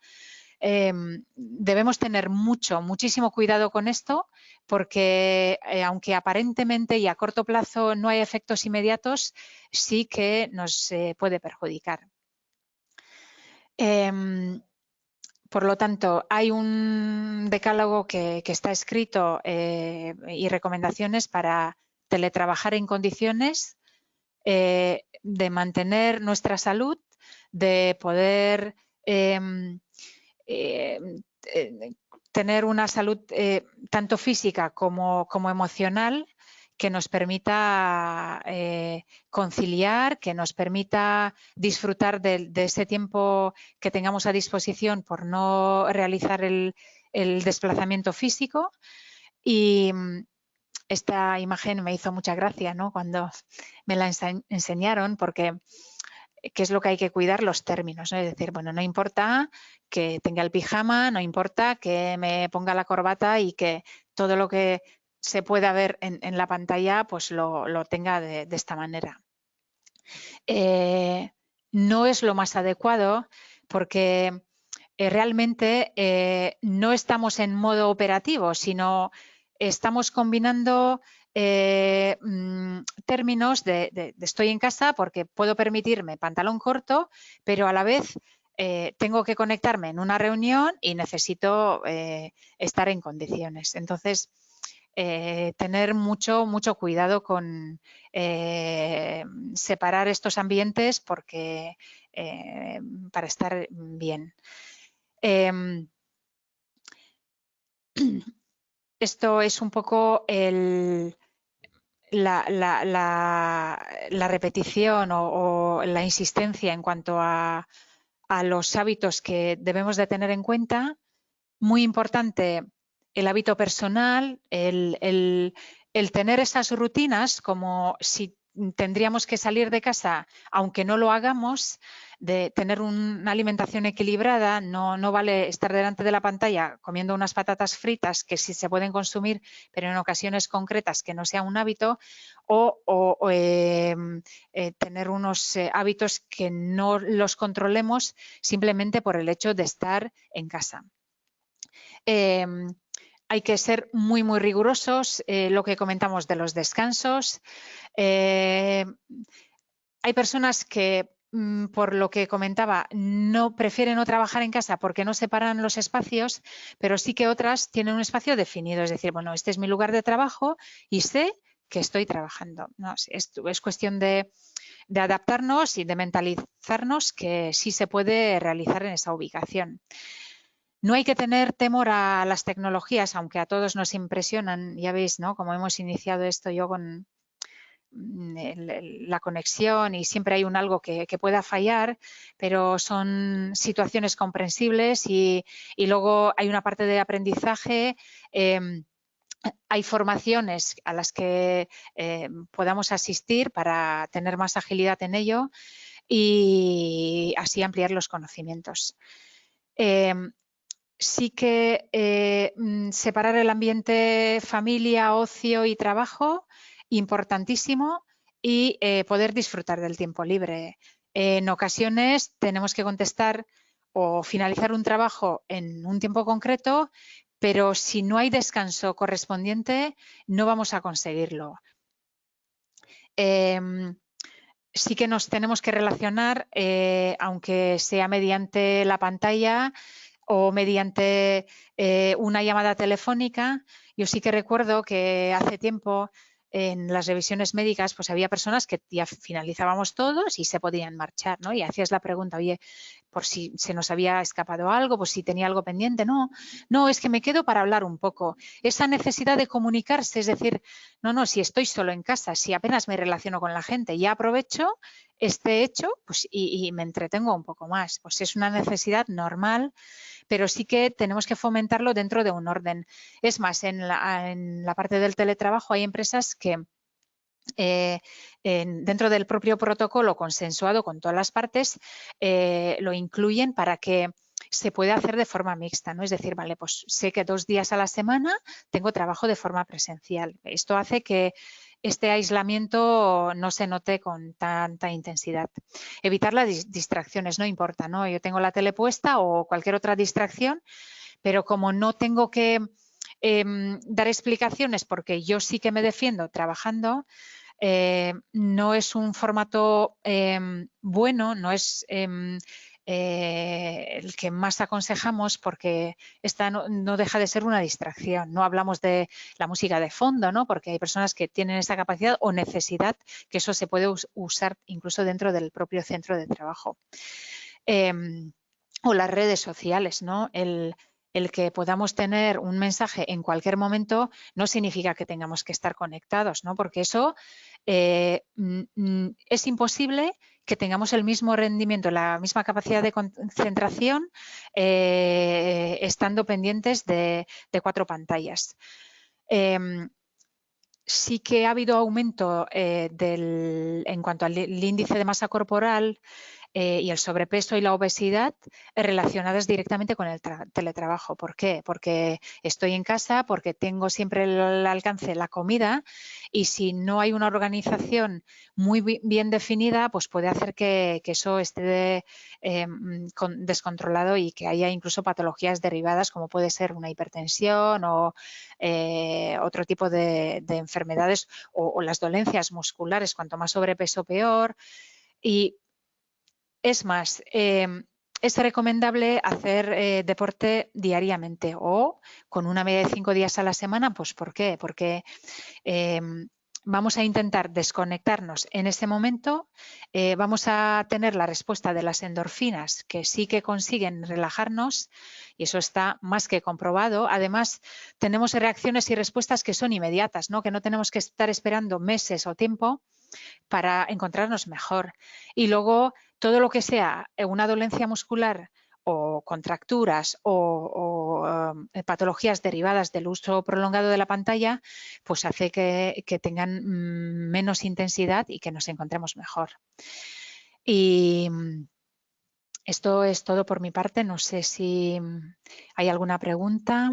Debemos tener muchísimo cuidado con esto porque aunque aparentemente y a corto plazo no hay efectos inmediatos, sí que nos puede perjudicar. Por lo tanto, hay un decálogo que está escrito y recomendaciones para teletrabajar en condiciones de mantener nuestra salud, de poder tener una salud tanto física como emocional que nos permita conciliar, que nos permita disfrutar de ese tiempo que tengamos a disposición por no realizar el desplazamiento físico. Y esta imagen me hizo mucha gracia, ¿no?, cuando me la enseñaron, porque ¿qué es lo que hay que cuidar? Los términos, ¿no? Es decir, bueno, no importa que tenga el pijama, no importa que me ponga la corbata y que todo lo que se pueda ver en la pantalla pues lo tenga de esta manera. No es lo más adecuado porque realmente no estamos en modo operativo, sino estamos combinando términos de estoy en casa porque puedo permitirme pantalón corto, pero a la vez tengo que conectarme en una reunión y necesito estar en condiciones. Entonces, tener mucho cuidado con separar estos ambientes porque para estar bien. esto es un poco la repetición o la insistencia en cuanto a los hábitos que debemos de tener en cuenta. Muy importante el hábito personal, el tener esas rutinas, como si tendríamos que salir de casa, aunque no lo hagamos, de tener una alimentación equilibrada. No vale estar delante de la pantalla comiendo unas patatas fritas que sí se pueden consumir, pero en ocasiones concretas que no sea un hábito, o tener unos hábitos que no los controlemos simplemente por el hecho de estar en casa. Hay que ser muy, muy rigurosos, lo que comentamos de los descansos. Hay personas que, por lo que comentaba, no prefieren no trabajar en casa porque no separan los espacios, pero sí que otras tienen un espacio definido. Es decir, bueno, este es mi lugar de trabajo y sé que estoy trabajando. No, es cuestión de adaptarnos y de mentalizarnos que sí se puede realizar en esa ubicación. No hay que tener temor a las tecnologías, aunque a todos nos impresionan. Ya veis, ¿no?, como hemos iniciado esto yo con la conexión, y siempre hay algo que pueda fallar, pero son situaciones comprensibles y luego hay una parte de aprendizaje. Hay formaciones a las que podamos asistir para tener más agilidad en ello y así ampliar los conocimientos. Sí que separar el ambiente familia, ocio y trabajo, importantísimo, y poder disfrutar del tiempo libre. En ocasiones tenemos que contestar o finalizar un trabajo en un tiempo concreto, pero si no hay descanso correspondiente no vamos a conseguirlo. Sí que nos tenemos que relacionar, aunque sea mediante la pantalla o mediante una llamada telefónica. Yo sí que recuerdo que hace tiempo en las revisiones médicas pues había personas que ya finalizábamos todos y se podían marchar, ¿no? Y hacías la pregunta, oye, por si se nos había escapado algo, por si tenía algo pendiente. No, es que me quedo para hablar un poco. Esa necesidad de comunicarse, es decir, no, si estoy solo en casa, si apenas me relaciono con la gente, ya aprovecho este hecho pues, y me entretengo un poco más. Pues es una necesidad normal, pero sí que tenemos que fomentarlo dentro de un orden. Es más, en la parte del teletrabajo hay empresas que dentro del propio protocolo consensuado con todas las partes lo incluyen para que se pueda hacer de forma mixta, ¿no? Es decir, vale, pues sé que 2 días a la semana tengo trabajo de forma presencial. Esto hace que este aislamiento no se note con tanta intensidad. Evitar las distracciones, no importa, ¿no? Yo tengo la tele puesta o cualquier otra distracción, pero como no tengo que dar explicaciones porque yo sí que me defiendo trabajando, no es un formato bueno, no es el que más aconsejamos, porque esta no deja de ser una distracción. No hablamos de la música de fondo, ¿no?, porque hay personas que tienen esa capacidad o necesidad, que eso se puede usar incluso dentro del propio centro de trabajo. O las redes sociales, ¿no? El que podamos tener un mensaje en cualquier momento no significa que tengamos que estar conectados, ¿no? Porque eso es imposible que tengamos el mismo rendimiento, la misma capacidad de concentración estando pendientes de 4 pantallas. Sí que ha habido aumento en cuanto al índice de masa corporal y el sobrepeso y la obesidad relacionadas directamente con el teletrabajo. ¿Por qué? Porque estoy en casa, porque tengo siempre al alcance la comida, y si no hay una organización muy bien definida, pues puede hacer que eso esté descontrolado y que haya incluso patologías derivadas, como puede ser una hipertensión o otro tipo de enfermedades o las dolencias musculares. Cuanto más sobrepeso, peor. Y es más, es recomendable hacer deporte diariamente o con una media de 5 días a la semana. Pues ¿por qué? Porque vamos a intentar desconectarnos en ese momento, vamos a tener la respuesta de las endorfinas que sí que consiguen relajarnos y eso está más que comprobado. Además, tenemos reacciones y respuestas que son inmediatas, ¿no? Que no tenemos que estar esperando meses o tiempo para encontrarnos mejor. Y luego, todo lo que sea una dolencia muscular o contracturas o patologías derivadas del uso prolongado de la pantalla, pues hace que tengan menos intensidad y que nos encontremos mejor. Y esto es todo por mi parte. No sé si hay alguna pregunta.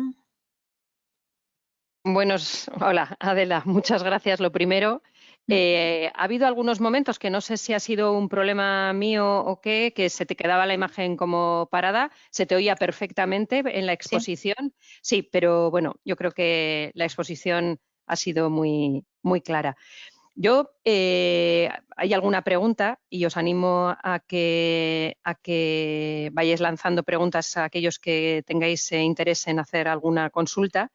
Hola Adela, muchas gracias. Lo primero, ha habido algunos momentos que no sé si ha sido un problema mío o qué, que se te quedaba la imagen como parada, se te oía perfectamente en la exposición. Sí, pero bueno, yo creo que la exposición ha sido muy, muy clara. Yo, hay alguna pregunta y os animo a que vayáis lanzando preguntas a aquellos que tengáis interés en hacer alguna consulta.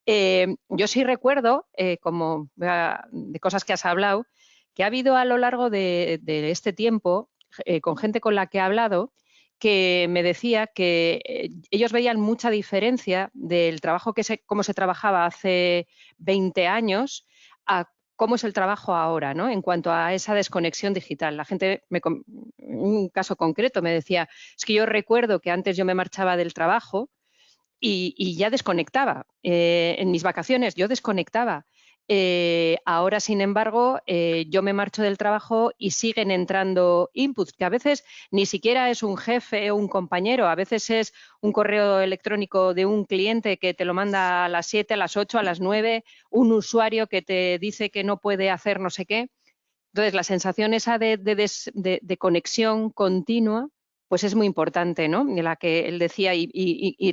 Yo sí recuerdo, como de cosas que has hablado, que ha habido a lo largo de este tiempo, con gente con la que he hablado, que me decía que ellos veían mucha diferencia del trabajo cómo se trabajaba hace 20 años a cómo es el trabajo ahora, ¿no? En cuanto a esa desconexión digital. La gente, un caso concreto, me decía, es que yo recuerdo que antes yo me marchaba del trabajo y ya desconectaba. En mis vacaciones yo desconectaba. Ahora, sin embargo, yo me marcho del trabajo y siguen entrando inputs, que a veces ni siquiera es un jefe o un compañero, a veces es un correo electrónico de un cliente que te lo manda a las 7, a las 8, a las 9, un usuario que te dice que no puede hacer no sé qué. Entonces, la sensación esa de conexión continua, pues es muy importante, ¿no? De la que él decía, y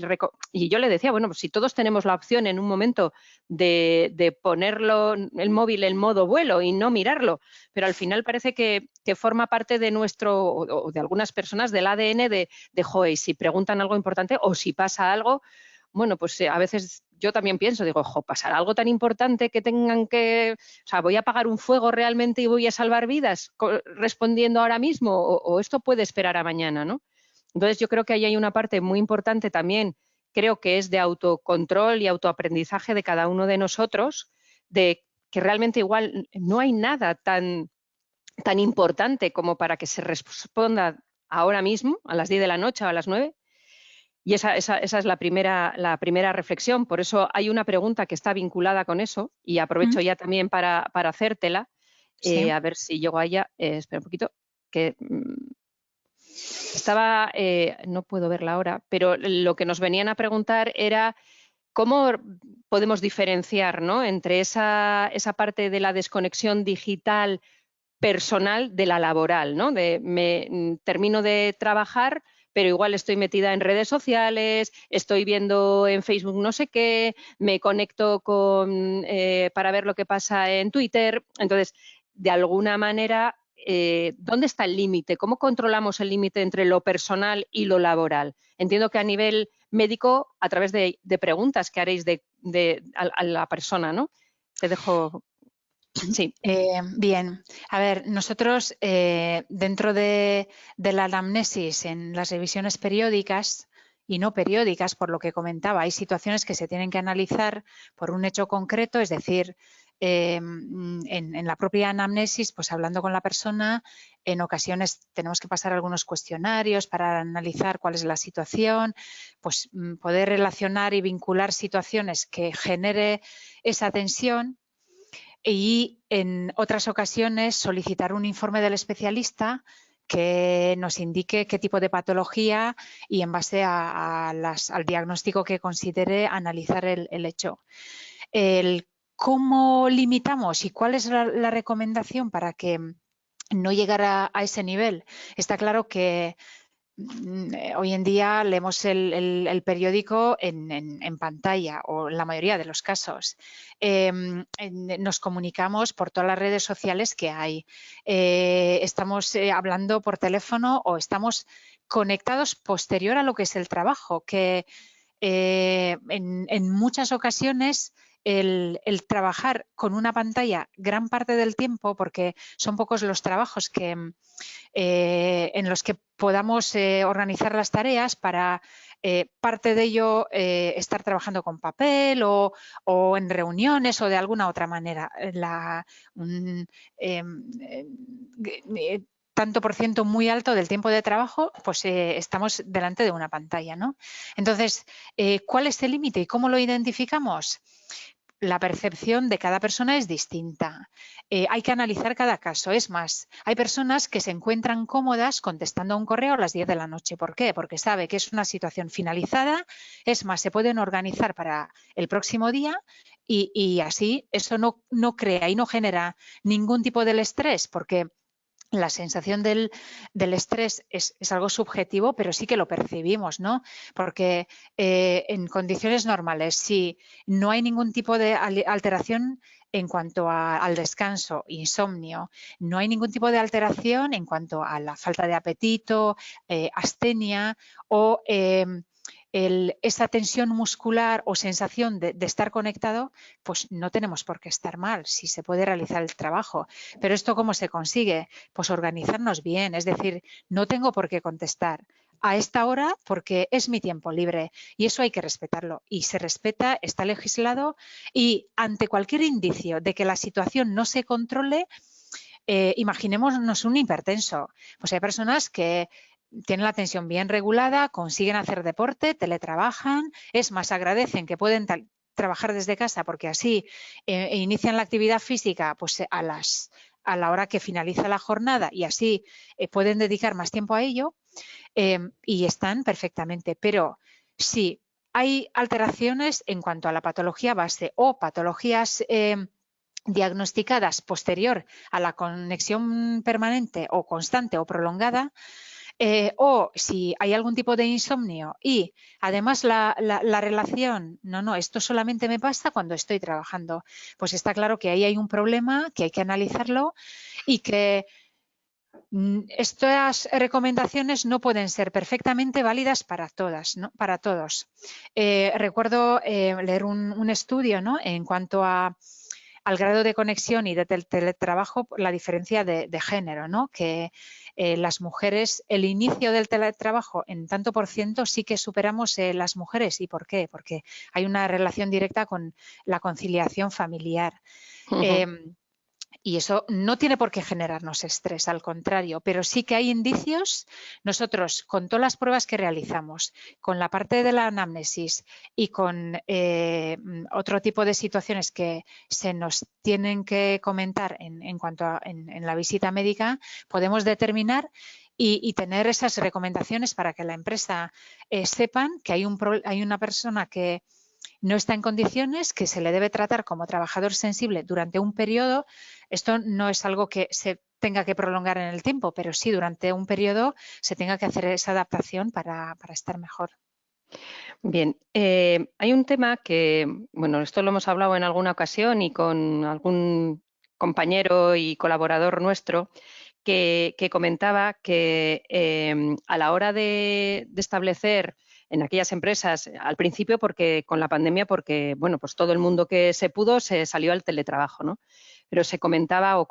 yo le decía, bueno, pues si todos tenemos la opción en un momento de ponerlo, el móvil en modo vuelo y no mirarlo, pero al final parece que forma parte de nuestro, o de algunas personas, del ADN joder, si preguntan algo importante o si pasa algo, bueno, pues a veces yo también pienso, digo, pasará algo tan importante que tengan que, o sea, ¿voy a apagar un fuego realmente y voy a salvar vidas respondiendo ahora mismo? O esto puede esperar a mañana, ¿no? Entonces yo creo que ahí hay una parte muy importante también, creo que es de autocontrol y autoaprendizaje de cada uno de nosotros, de que realmente igual no hay nada tan importante como para que se responda ahora mismo, a las 10 de la noche o a las 9. Y esa es la primera reflexión. Por eso hay una pregunta que está vinculada con eso y aprovecho ya también para hacértela. Sí. A ver si llego a ella. Espera un poquito, que estaba, no puedo verla ahora, pero lo que nos venían a preguntar era cómo podemos diferenciar, ¿no?, entre esa parte de la desconexión digital personal de la laboral, ¿no? Termino de trabajar, pero igual estoy metida en redes sociales, estoy viendo en Facebook no sé qué, me conecto para ver lo que pasa en Twitter. Entonces, de alguna manera, ¿dónde está el límite? ¿Cómo controlamos el límite entre lo personal y lo laboral? Entiendo que a nivel médico, a través de preguntas que haréis a la persona, ¿no? Te dejo. Sí. Bien, a ver, nosotros dentro de la anamnesis en las revisiones periódicas y no periódicas, por lo que comentaba, hay situaciones que se tienen que analizar por un hecho concreto, es decir, en la propia anamnesis, pues hablando con la persona, en ocasiones tenemos que pasar algunos cuestionarios para analizar cuál es la situación, pues poder relacionar y vincular situaciones que genere esa tensión. Y en otras ocasiones solicitar un informe del especialista que nos indique qué tipo de patología y en base al diagnóstico que considere analizar el hecho. ¿Cómo limitamos y cuál es la recomendación para que no llegara a ese nivel? Está claro que hoy en día leemos el periódico en pantalla o en la mayoría de los casos. Nos comunicamos por todas las redes sociales que hay. Estamos hablando por teléfono o estamos conectados posterior a lo que es el trabajo, que en muchas ocasiones el trabajar con una pantalla gran parte del tiempo, porque son pocos los trabajos en los que podamos organizar las tareas para parte de ello estar trabajando con papel o en reuniones o de alguna otra manera. Tanto por ciento muy alto del tiempo de trabajo, pues estamos delante de una pantalla, ¿no? Entonces, ¿cuál es el límite y cómo lo identificamos? La percepción de cada persona es distinta. Hay que analizar cada caso. Es más, hay personas que se encuentran cómodas contestando a un correo a las 10 de la noche. ¿Por qué? Porque sabe que es una situación finalizada. Es más, se pueden organizar para el próximo día y así eso no crea y no genera ningún tipo de estrés, porque la sensación del estrés es algo subjetivo, pero sí que lo percibimos, ¿no? Porque en condiciones normales, si no hay ningún tipo de alteración en cuanto al descanso, insomnio, no hay ningún tipo de alteración en cuanto a la falta de apetito, astenia o esa tensión muscular o sensación de estar conectado, pues no tenemos por qué estar mal, si se puede realizar el trabajo. Pero ¿esto cómo se consigue? Pues organizarnos bien, es decir, no tengo por qué contestar a esta hora porque es mi tiempo libre y eso hay que respetarlo. Y se respeta, está legislado y ante cualquier indicio de que la situación no se controle, imaginémonos un hipertenso. Pues hay personas que tienen la tensión bien regulada, consiguen hacer deporte, teletrabajan, es más, agradecen que pueden trabajar desde casa porque así inician la actividad física pues a la hora que finaliza la jornada y así pueden dedicar más tiempo a ello y están perfectamente. Pero si hay alteraciones en cuanto a la patología base o patologías diagnosticadas posterior a la conexión permanente o constante o prolongada, o si hay algún tipo de insomnio y además la relación, no, esto solamente me pasa cuando estoy trabajando, pues está claro que ahí hay un problema, que hay que analizarlo y que estas recomendaciones no pueden ser perfectamente válidas para todas, ¿no? Para todos. Recuerdo leer un estudio, ¿no? En cuanto al grado de conexión y de teletrabajo, la diferencia de género, ¿no? Que las mujeres, el inicio del teletrabajo en tanto por ciento sí que superamos las mujeres. ¿Y por qué? Porque hay una relación directa con la conciliación familiar. Y eso no tiene por qué generarnos estrés, al contrario, pero sí que hay indicios. Nosotros, con todas las pruebas que realizamos, con la parte de la anamnesis y con otro tipo de situaciones que se nos tienen que comentar en cuanto a en la visita médica, podemos determinar y tener esas recomendaciones para que la empresa sepan que hay una persona que no está en condiciones, que se le debe tratar como trabajador sensible durante un periodo. Esto no es algo que se tenga que prolongar en el tiempo, pero sí durante un periodo se tenga que hacer esa adaptación para estar mejor. Bien, hay un tema que, bueno, esto lo hemos hablado en alguna ocasión y con algún compañero y colaborador nuestro que comentaba que a la hora de establecer en aquellas empresas, al principio porque con la pandemia, porque bueno, pues todo el mundo que se pudo se salió al teletrabajo, ¿no? Pero se comentaba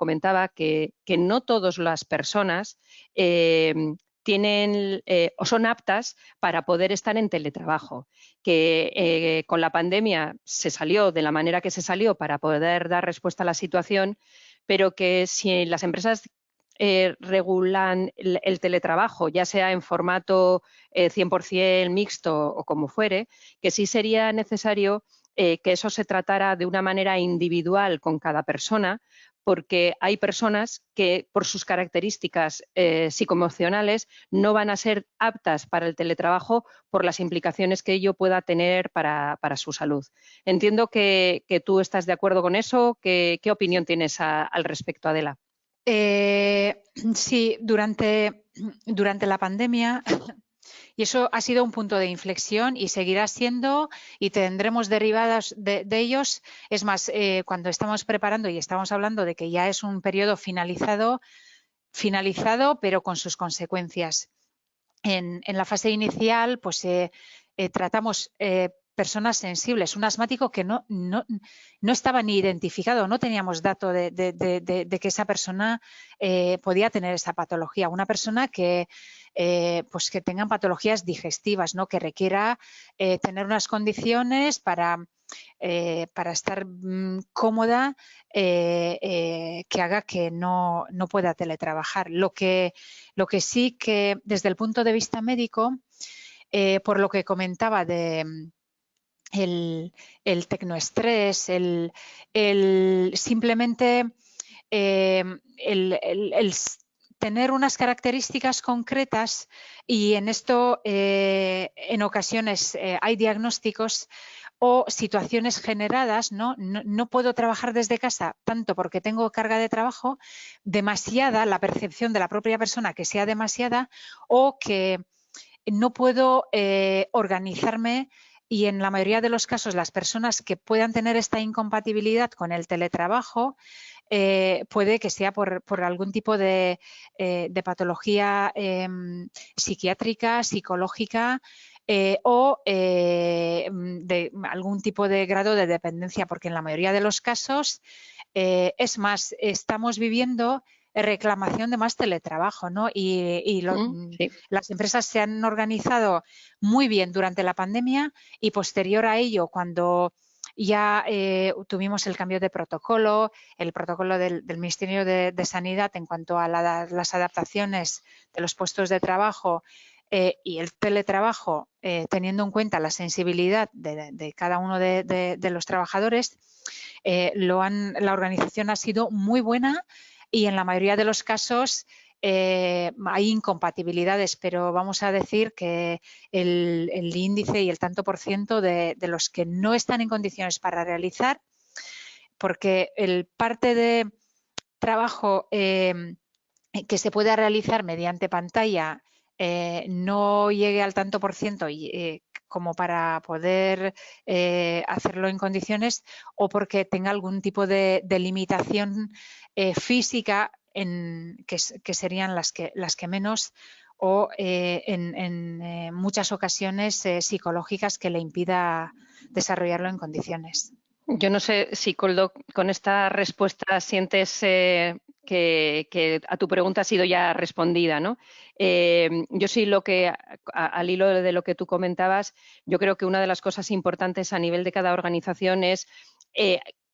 que no todas las personas tienen o son aptas para poder estar en teletrabajo, que con la pandemia se salió de la manera que se salió para poder dar respuesta a la situación, pero que si las empresas regulan el teletrabajo, ya sea en formato 100% mixto o como fuere, que sí sería necesario que eso se tratara de una manera individual con cada persona, porque hay personas que por sus características psicoemocionales no van a ser aptas para el teletrabajo por las implicaciones que ello pueda tener para su salud. Entiendo que tú estás de acuerdo con eso. ¿Qué opinión tienes al respecto, Adela? Sí, durante la pandemia, y eso ha sido un punto de inflexión y seguirá siendo y tendremos derivadas de ellos. Es más, cuando estamos preparando y estamos hablando de que ya es un periodo finalizado, pero con sus consecuencias. En la fase inicial, pues tratamos personas sensibles, un asmático que no estaba ni identificado, no teníamos dato de que esa persona podía tener esa patología. Una persona que, pues que tengan patologías digestivas, ¿no? Que requiera tener unas condiciones para estar cómoda, que haga que no pueda teletrabajar. Lo que sí que desde el punto de vista médico, por lo que comentaba de el tecnoestrés, simplemente el tener unas características concretas, y en esto en ocasiones hay diagnósticos o situaciones generadas, no puedo trabajar desde casa tanto porque tengo carga de trabajo demasiada, la percepción de la propia persona que sea demasiada, o que no puedo organizarme, y en la mayoría de los casos las personas que puedan tener esta incompatibilidad con el teletrabajo puede que sea por algún tipo de patología psiquiátrica, psicológica, o de algún tipo de grado de dependencia, porque en la mayoría de los casos, es más, estamos viviendo reclamación de más teletrabajo, ¿no? Sí. Las empresas se han organizado muy bien durante la pandemia, y posterior a ello, cuando ya tuvimos el cambio de protocolo, el protocolo del Ministerio de Sanidad en cuanto a las adaptaciones de los puestos de trabajo y el teletrabajo, teniendo en cuenta la sensibilidad de cada uno de los trabajadores, la organización ha sido muy buena, y en la mayoría de los casos hay incompatibilidades, pero vamos a decir que el índice y el tanto por ciento de los que no están en condiciones para realizar, porque el parte de trabajo que se pueda realizar mediante pantalla no llegue al tanto por ciento como para poder hacerlo en condiciones, o porque tenga algún tipo de limitación física, que serían las que menos, o en muchas ocasiones psicológicas, que le impida desarrollarlo en condiciones. Yo no sé si con esta respuesta sientes que a tu pregunta ha sido ya respondida, ¿no? Yo sí, al hilo de lo que tú comentabas, yo creo que una de las cosas importantes a nivel de cada organización es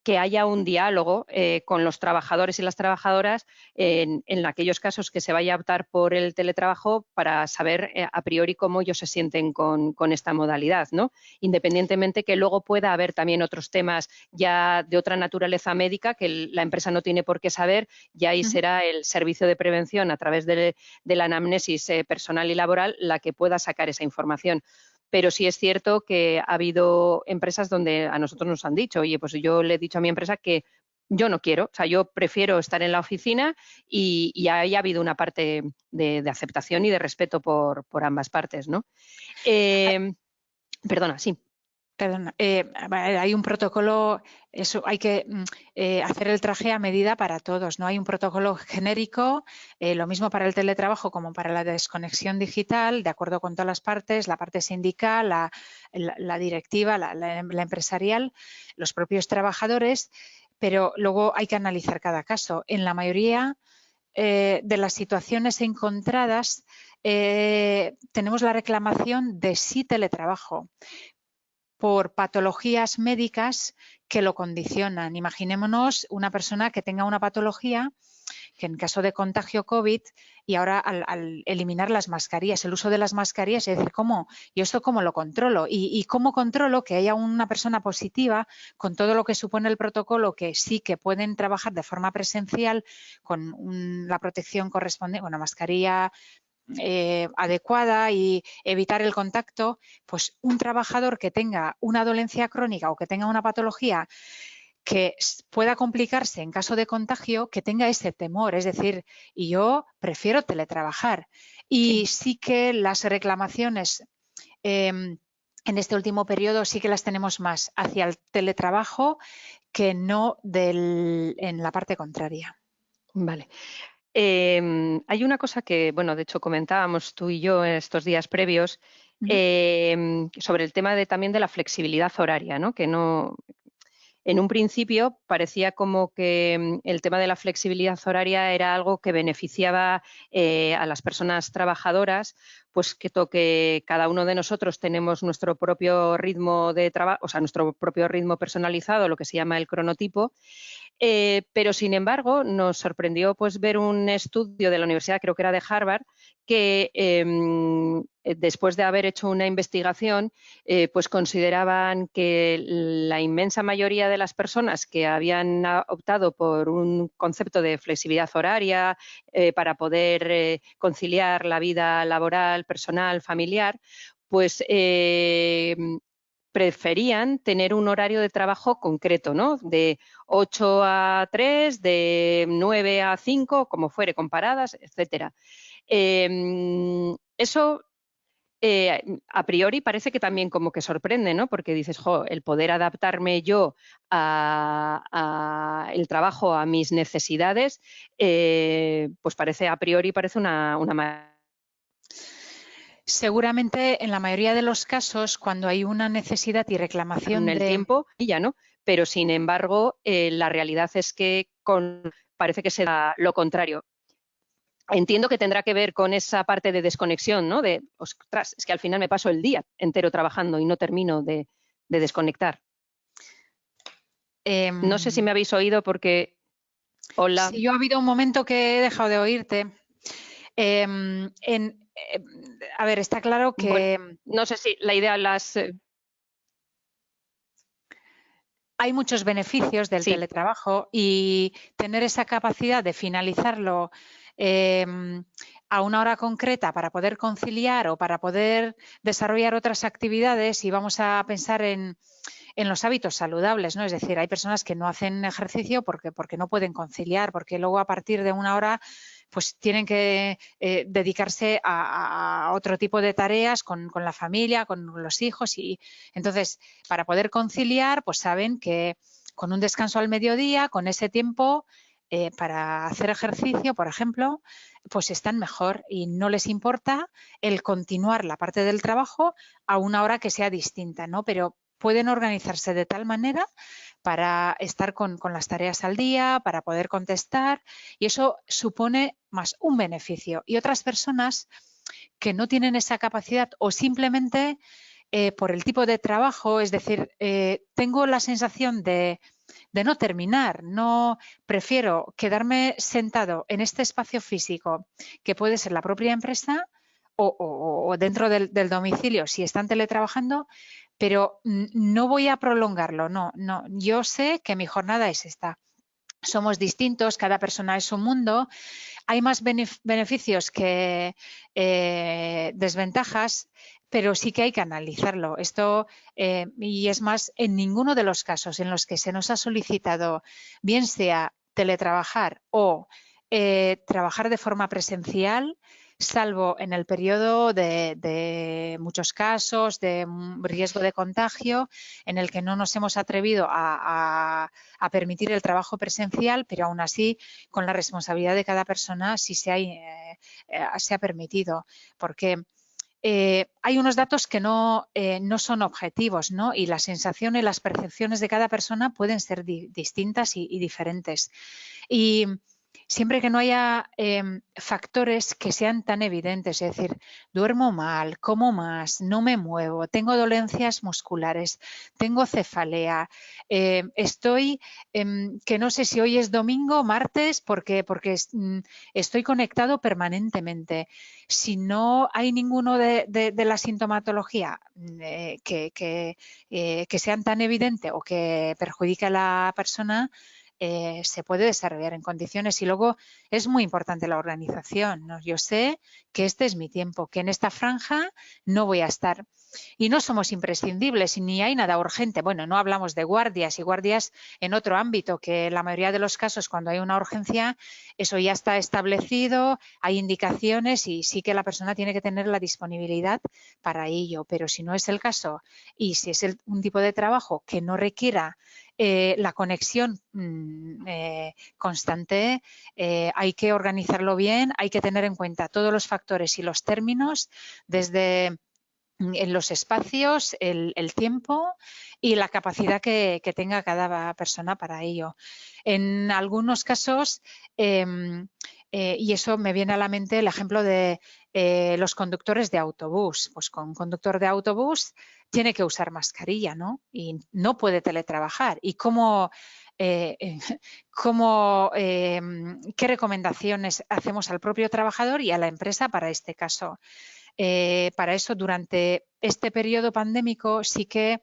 que haya un diálogo con los trabajadores y las trabajadoras en aquellos casos que se vaya a optar por el teletrabajo, para saber a priori cómo ellos se sienten con esta modalidad, ¿no? Independientemente que luego pueda haber también otros temas ya de otra naturaleza médica que la empresa no tiene por qué saber, y ahí será el servicio de prevención a través de la anamnesis personal y laboral la que pueda sacar esa información. Pero sí es cierto que ha habido empresas donde a nosotros nos han dicho, oye, pues yo le he dicho a mi empresa que yo no quiero, o sea, yo prefiero estar en la oficina, y ahí ha habido una parte de aceptación y de respeto por ambas partes, ¿no? Perdona, sí. Perdona, hay un protocolo, eso hay que hacer el traje a medida para todos, ¿no? Hay un protocolo genérico, lo mismo para el teletrabajo como para la desconexión digital, de acuerdo con todas las partes, la parte sindical, la directiva, la empresarial, los propios trabajadores, pero luego hay que analizar cada caso. En la mayoría de las situaciones encontradas tenemos la reclamación de sí teletrabajo por patologías médicas que lo condicionan. Imaginémonos una persona que tenga una patología que, en caso de contagio COVID, y ahora al eliminar las mascarillas, el uso de las mascarillas, es decir, ¿cómo? ¿Yo esto cómo lo controlo? ¿Y cómo controlo que haya una persona positiva, con todo lo que supone el protocolo, que sí que pueden trabajar de forma presencial con la protección correspondiente, una mascarilla adecuada y evitar el contacto? Pues un trabajador que tenga una dolencia crónica o que tenga una patología que pueda complicarse en caso de contagio, que tenga ese temor, es decir, y yo prefiero teletrabajar. Y sí que las reclamaciones en este último periodo sí que las tenemos más hacia el teletrabajo que no en la parte contraria. Vale. Hay una cosa que, bueno, de hecho comentábamos tú y yo estos días previos, sobre el tema también de la flexibilidad horaria, ¿no? Que no, en un principio parecía como que el tema de la flexibilidad horaria era algo que beneficiaba a las personas trabajadoras, pues que cada uno de nosotros tenemos nuestro propio ritmo de trabajo, o sea, nuestro propio ritmo personalizado, lo que se llama el cronotipo. Pero, sin embargo, nos sorprendió pues, ver un estudio de la universidad, creo que era de Harvard, que después de haber hecho una investigación, pues consideraban que la inmensa mayoría de las personas que habían optado por un concepto de flexibilidad horaria para poder conciliar la vida laboral, personal, familiar, pues preferían tener un horario de trabajo concreto, ¿no? De 8 a 3, de 9 a 5, como fuere, con paradas, etcétera. Eso a priori parece que también como que sorprende, ¿no? Porque dices, jo, el poder adaptarme yo a el trabajo a mis necesidades, pues parece a priori parece una Seguramente en la mayoría de los casos, cuando hay una necesidad y reclamación en el tiempo, y ya no. Pero sin embargo, la realidad es que parece que se da lo contrario. Entiendo que tendrá que ver con esa parte de desconexión, ¿no? De, ostras, es que al final me paso el día entero trabajando y no termino de desconectar. No sé si me habéis oído porque... Hola. Sí, yo ha habido un momento que he dejado de oírte. A ver, está claro que... Bueno, no sé si la idea hay muchos beneficios del teletrabajo y tener esa capacidad de finalizarlo a una hora concreta para poder conciliar o para poder desarrollar otras actividades, y vamos a pensar en los hábitos saludables, ¿no? Es decir, hay personas que no hacen ejercicio porque no pueden conciliar, porque luego a partir de una hora pues tienen que dedicarse a otro tipo de tareas con la familia, con los hijos, y entonces para poder conciliar pues saben que con un descanso al mediodía, con ese tiempo para hacer ejercicio, por ejemplo, pues están mejor y no les importa el continuar la parte del trabajo a una hora que sea distinta, ¿no? Pero pueden organizarse de tal manera para estar con las tareas al día, para poder contestar, y eso supone más un beneficio. Y otras personas que no tienen esa capacidad o simplemente por el tipo de trabajo, es decir, tengo la sensación de no terminar, no prefiero quedarme sentado en este espacio físico que puede ser la propia empresa o dentro del domicilio si están teletrabajando, pero no voy a prolongarlo, no, yo sé que mi jornada es esta. Somos distintos, cada persona es un mundo, hay más beneficios que desventajas, pero sí que hay que analizarlo. Esto, y es más, en ninguno de los casos en los que se nos ha solicitado, bien sea teletrabajar o trabajar de forma presencial, salvo en el periodo de muchos casos de riesgo de contagio, en el que no nos hemos atrevido a permitir el trabajo presencial, pero aún así, con la responsabilidad de cada persona, sí se ha permitido, porque hay unos datos que no son objetivos, ¿no? Y la sensación y las percepciones de cada persona pueden ser distintas y diferentes. Y siempre que no haya factores que sean tan evidentes, es decir, duermo mal, como más, no me muevo, tengo dolencias musculares, tengo cefalea, estoy, que no sé si hoy es domingo o martes porque estoy conectado permanentemente. Si no hay ninguno de la sintomatología que sean tan evidente o que perjudique a la persona, se puede desarrollar en condiciones. Y luego es muy importante la organización, ¿no? Yo sé que este es mi tiempo, que en esta franja no voy a estar. Y no somos imprescindibles ni hay nada urgente. Bueno, no hablamos de guardias y guardias en otro ámbito, que en la mayoría de los casos cuando hay una urgencia eso ya está establecido, hay indicaciones y sí que la persona tiene que tener la disponibilidad para ello. Pero si no es el caso y si es un tipo de trabajo que no requiera la conexión constante, hay que organizarlo bien, hay que tener en cuenta todos los factores y los términos, desde en los espacios, el tiempo y la capacidad que tenga cada persona para ello. En algunos casos, y eso me viene a la mente el ejemplo de los conductores de autobús. Pues con un conductor de autobús tiene que usar mascarilla, ¿no? Y no puede teletrabajar. ¿Y qué recomendaciones hacemos al propio trabajador y a la empresa para este caso? Para eso, durante este periodo pandémico, sí que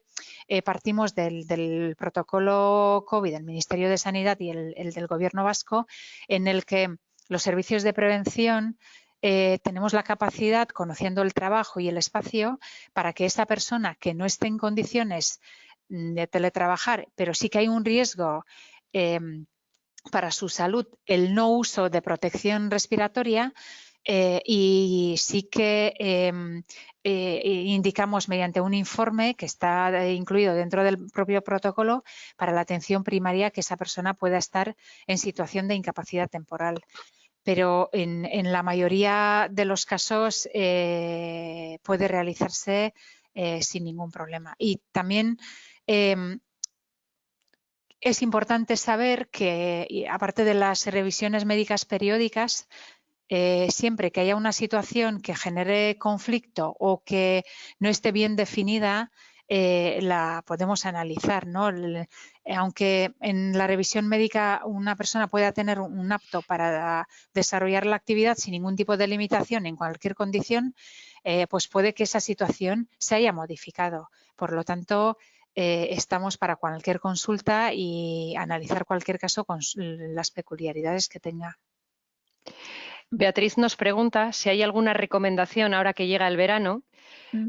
partimos del protocolo COVID del Ministerio de Sanidad y el del Gobierno vasco, en el que los servicios de prevención tenemos la capacidad, conociendo el trabajo y el espacio, para que esa persona que no esté en condiciones de teletrabajar, pero sí que hay un riesgo para su salud, el no uso de protección respiratoria, y sí que indicamos mediante un informe que está incluido dentro del propio protocolo para la atención primaria que esa persona pueda estar en situación de incapacidad temporal. Pero en la mayoría de los casos puede realizarse sin ningún problema. Y también es importante saber que, aparte de las revisiones médicas periódicas, siempre que haya una situación que genere conflicto o que no esté bien definida, la podemos analizar, ¿no? Aunque en la revisión médica una persona pueda tener un apto para desarrollar la actividad sin ningún tipo de limitación en cualquier condición, pues puede que esa situación se haya modificado. Por lo tanto, estamos para cualquier consulta y analizar cualquier caso con las peculiaridades que tenga. Beatriz nos pregunta si hay alguna recomendación ahora que llega el verano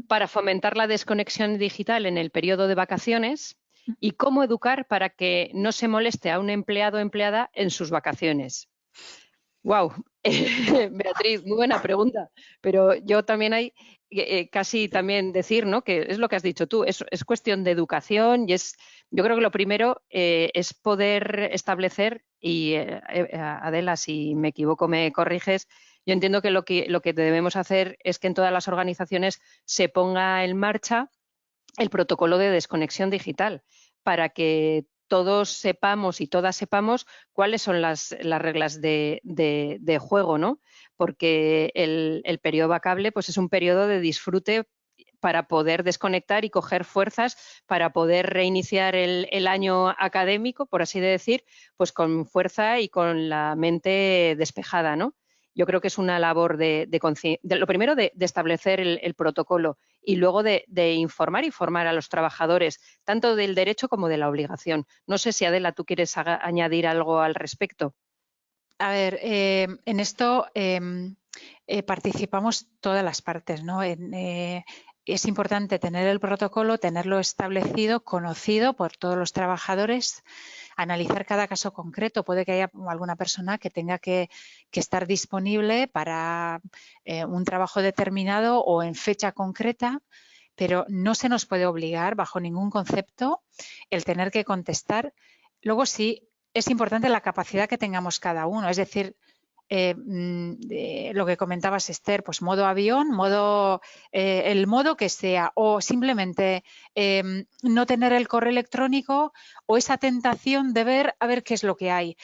para fomentar la desconexión digital en el periodo de vacaciones y cómo educar para que no se moleste a un empleado o empleada en sus vacaciones. ¡Wow! Beatriz, muy buena pregunta. Pero yo también hay casi también decir, ¿no? Que es lo que has dicho tú, es cuestión de educación y yo creo que lo primero es poder establecer, y Adela, si me equivoco me corriges, yo entiendo que lo que debemos hacer es que en todas las organizaciones se ponga en marcha el protocolo de desconexión digital para que todos sepamos y todas sepamos cuáles son las reglas de juego, ¿no? Porque el periodo vacable pues es un periodo de disfrute para poder desconectar y coger fuerzas para poder reiniciar el año académico, por así decir, pues con fuerza y con la mente despejada, ¿no? Yo creo que es una labor lo primero de establecer el protocolo y luego de informar y formar a los trabajadores, tanto del derecho como de la obligación. No sé si, Adela, tú quieres añadir algo al respecto. A ver, en esto participamos todas las partes, ¿no? Es importante tener el protocolo, tenerlo establecido, conocido por todos los trabajadores, analizar cada caso concreto. Puede que haya alguna persona que tenga que estar disponible para un trabajo determinado o en fecha concreta, pero no se nos puede obligar bajo ningún concepto el tener que contestar. Luego sí, es importante la capacidad que tengamos cada uno, es decir, lo que comentabas, Esther, pues modo avión, el modo que sea, o simplemente no tener el correo electrónico o esa tentación de ver a ver qué es lo que hay,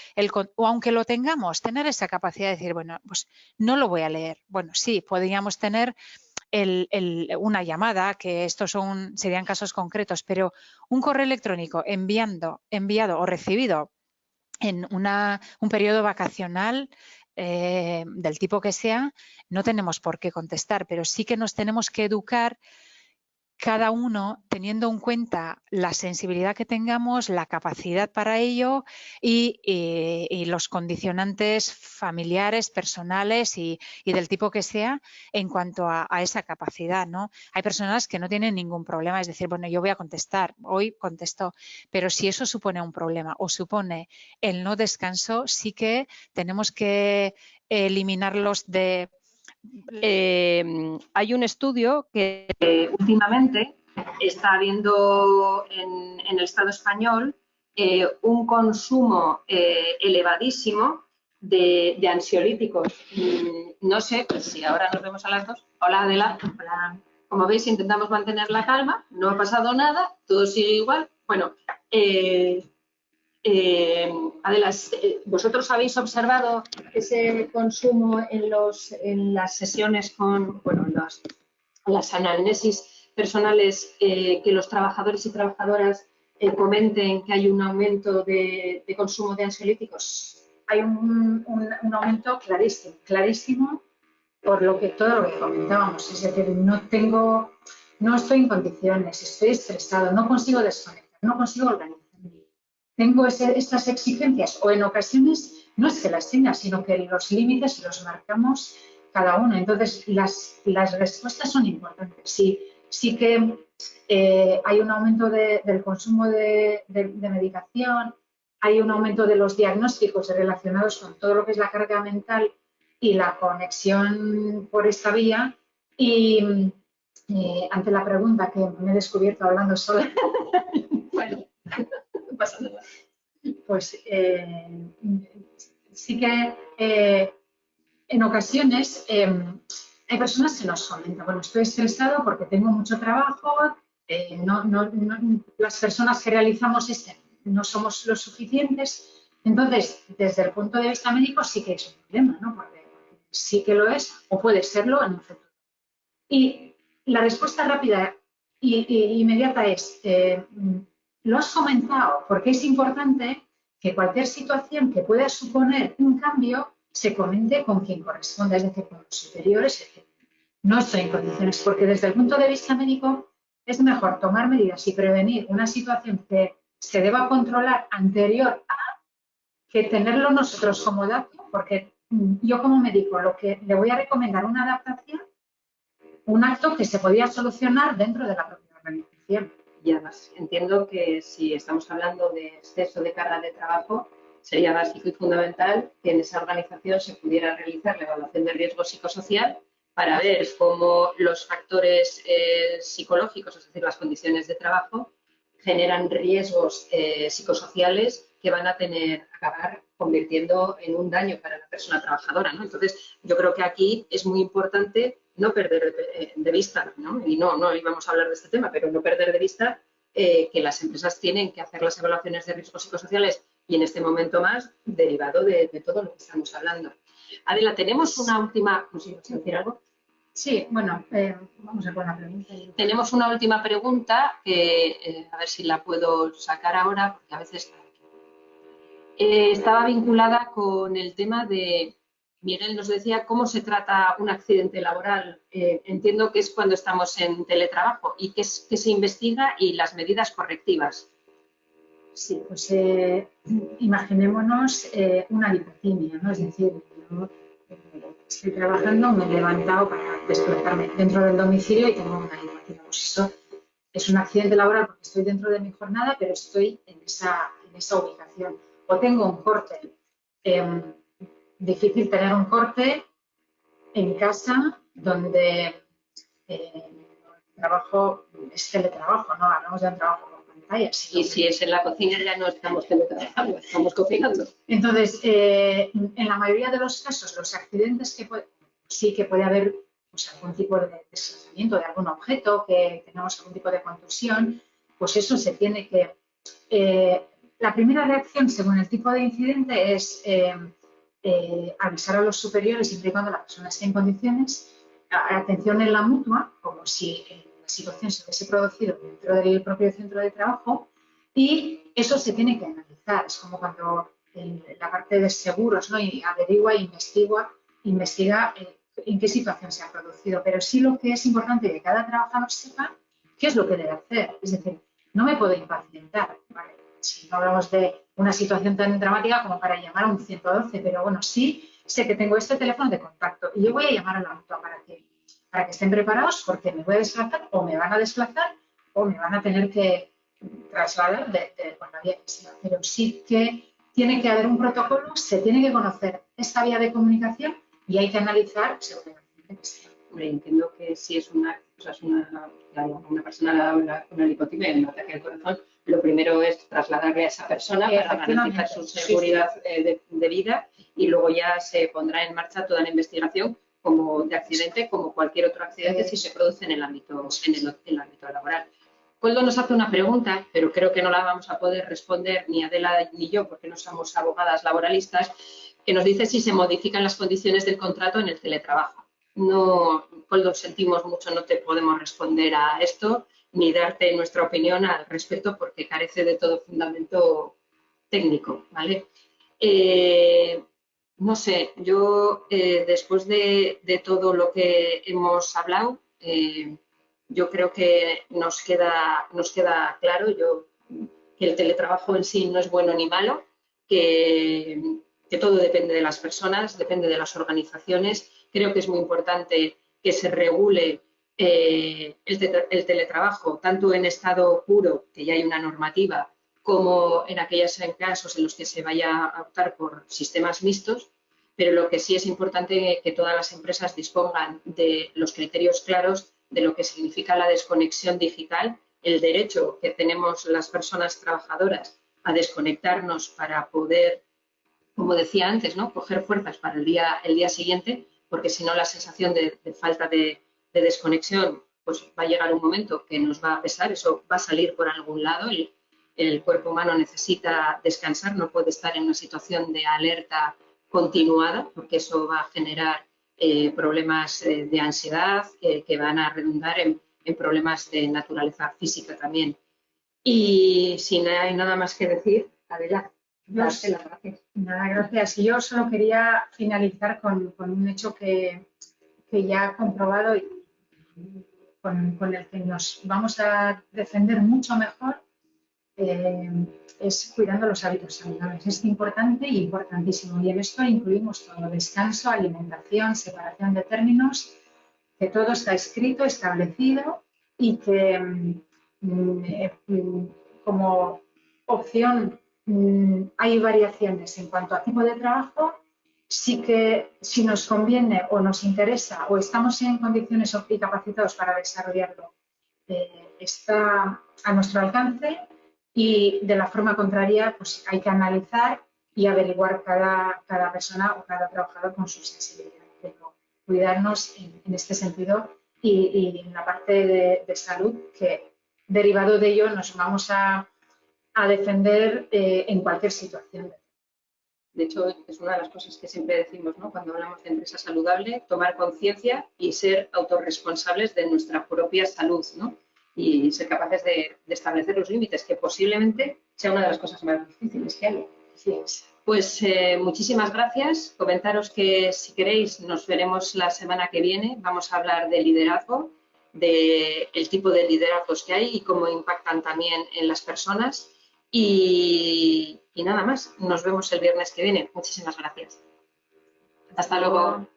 o aunque lo tengamos, tener esa capacidad de decir, bueno, pues no lo voy a leer. Bueno, sí, podríamos tener una llamada, que estos serían casos concretos, pero un correo electrónico enviado o recibido en un periodo vacacional del tipo que sea, no tenemos por qué contestar, pero sí que nos tenemos que educar cada uno teniendo en cuenta la sensibilidad que tengamos, la capacidad para ello y los condicionantes familiares, personales y del tipo que sea en cuanto a esa capacidad, ¿no? Hay personas que no tienen ningún problema, es decir, bueno, yo voy a contestar, hoy contesto, pero si eso supone un problema o supone el no descanso, sí que tenemos que eliminarlos de... Hay un estudio que últimamente está habiendo en el Estado español un consumo elevadísimo de ansiolíticos. No sé si ahora nos vemos a las dos. Hola, Adela. Hola. Como veis, intentamos mantener la calma, no ha pasado nada, todo sigue igual. Bueno, Adela, ¿vosotros habéis observado ese consumo en las sesiones con, bueno, las anamnesis personales, que los trabajadores y trabajadoras comenten que hay un aumento de consumo de ansiolíticos? Hay un aumento clarísimo, por todo lo que comentábamos. Es decir, no estoy en condiciones, estoy estresado, no consigo desconectar, no consigo organizarme. Tengo estas exigencias, o en ocasiones no es que las tenga, sino que los límites los marcamos cada uno. Entonces, las respuestas son importantes. Sí que hay un aumento del consumo de medicación, hay un aumento de los diagnósticos relacionados con todo lo que es la carga mental y la conexión por esta vía. Y ante la pregunta, que me he descubierto hablando sola, bueno, no pasa nada. Pues sí que en ocasiones hay personas que nos comentan, bueno, estoy estresado porque tengo mucho trabajo, las personas que realizamos no somos lo suficientes. Entonces, desde el punto de vista médico sí que es un problema, ¿no? Porque sí que lo es, o puede serlo en un futuro. Y la respuesta rápida e inmediata es, lo has comentado, porque es importante que cualquier situación que pueda suponer un cambio se comente con quien corresponda, es decir, con los superiores, etc. No estoy en condiciones, porque desde el punto de vista médico es mejor tomar medidas y prevenir una situación que se deba controlar anterior a que tenerlo nosotros como dato, porque yo como médico lo que le voy a recomendar una adaptación, un acto que se podía solucionar dentro de la propia organización. Y además entiendo que si estamos hablando de exceso de carga de trabajo, sería básico y fundamental que en esa organización se pudiera realizar la evaluación de riesgo psicosocial para ver cómo los factores psicológicos, es decir, las condiciones de trabajo, generan riesgos psicosociales que van a acabar convirtiendo en un daño para la persona trabajadora, ¿no? Entonces, yo creo que aquí es muy importante no perder de vista, ¿no? Y no íbamos a hablar de este tema, pero no perder de vista que las empresas tienen que hacer las evaluaciones de riesgos psicosociales, y en este momento más derivado de todo lo que estamos hablando. Adela, tenemos una última... ¿No sé si vas a decir algo? Sí, bueno, vamos a por la pregunta. Tenemos una última pregunta que a ver si la puedo sacar ahora, porque a veces estaba vinculada con el tema de... Miguel nos decía cómo se trata un accidente laboral. Entiendo que es cuando estamos en teletrabajo y qué se investiga y las medidas correctivas. Sí, pues imaginémonos una lipotimia, ¿no? Es decir, yo estoy trabajando, me he levantado para desplazarme dentro del domicilio y tengo una lipotimia. Pues eso es un accidente laboral porque estoy dentro de mi jornada, pero estoy en esa ubicación. O tengo un corte. Difícil tener un corte en casa donde trabajo es teletrabajo, ¿no? Hablamos de un trabajo con pantallas. Y si es en la cocina ya no estamos teletrabajando, estamos cocinando. Entonces, en la mayoría de los casos, los accidentes sí que puede haber pues, algún tipo de desplazamiento de algún objeto, que tengamos algún tipo de contusión, pues eso se tiene que... la primera reacción, según el tipo de incidente, es avisar a los superiores siempre y cuando la persona esté en condiciones, atención en la mutua, como si la situación se hubiese producido dentro del propio centro de trabajo, y eso se tiene que analizar. Es como cuando la parte de seguros, ¿no? Y averigua e investiga en qué situación se ha producido. Pero sí lo que es importante que cada trabajador sepa qué es lo que debe hacer. Es decir, no me puedo impacientar, ¿vale? Si no hablamos de una situación tan dramática como para llamar a un 112, pero bueno, sí sé que tengo este teléfono de contacto y yo voy a llamar a la mutua para que estén preparados, porque me voy a desplazar o me van a desplazar o me van a tener que trasladar por la vía que sea. Pero sí que tiene que haber un protocolo, se tiene que conocer esta vía de comunicación y hay que analizar según el accidente que sea. Entiendo que si es una persona le da una lipotimia y un ataque al corazón, lo primero es trasladarle a esa persona para garantizar su seguridad de vida, y luego ya se pondrá en marcha toda la investigación como de accidente, como cualquier otro accidente si se produce en el ámbito laboral. Koldo nos hace una pregunta, pero creo que no la vamos a poder responder ni Adela ni yo, porque no somos abogadas laboralistas, que nos dice si se modifican las condiciones del contrato en el teletrabajo. No, Koldo, sentimos mucho, no te podemos responder a esto ni darte nuestra opinión al respecto porque carece de todo fundamento técnico, ¿vale? No sé, yo después de todo lo que hemos hablado, yo creo que nos queda claro que el teletrabajo en sí no es bueno ni malo, que todo depende de las personas, depende de las organizaciones. Creo que es muy importante que se regule el teletrabajo, tanto en estado puro, que ya hay una normativa, como en aquellos casos en los que se vaya a optar por sistemas mixtos, pero lo que sí es importante es que todas las empresas dispongan de los criterios claros de lo que significa la desconexión digital, el derecho que tenemos las personas trabajadoras a desconectarnos para poder, como decía antes, ¿no?, coger fuerzas para el día siguiente, porque si no la sensación de falta de desconexión pues va a llegar un momento que nos va a pesar, eso va a salir por algún lado. El cuerpo humano necesita descansar, no puede estar en una situación de alerta continuada, porque eso va a generar problemas de ansiedad que van a redundar en problemas de naturaleza física también. Y si no hay nada más que decir, Adela, darte las gracias. Nada, gracias. Yo solo quería finalizar con un hecho que ya he comprobado y con el que nos vamos a defender mucho mejor, es cuidando los hábitos saludables. Es importante y importantísimo. Y en esto incluimos todo: descanso, alimentación, separación de términos, que todo está escrito, establecido y que como opción hay variaciones en cuanto a tipo de trabajo. Sí que si nos conviene o nos interesa o estamos en condiciones y capacitados para desarrollarlo, está a nuestro alcance, y de la forma contraria pues hay que analizar y averiguar cada persona o cada trabajador con su sensibilidad. Pero cuidarnos en este sentido y en la parte de salud, que derivado de ello nos vamos a defender en cualquier situación. De hecho, es una de las cosas que siempre decimos, ¿no?, cuando hablamos de empresa saludable: tomar conciencia y ser autorresponsables de nuestra propia salud, ¿no?, y ser capaces de establecer los límites, que posiblemente sea una de las cosas más difíciles que hay. Así es. Pues muchísimas gracias. Comentaros que si queréis nos veremos la semana que viene. Vamos a hablar de liderazgo, del tipo de liderazgos que hay y cómo impactan también en las personas. Y nada más, nos vemos el viernes que viene. Muchísimas gracias. Hasta luego.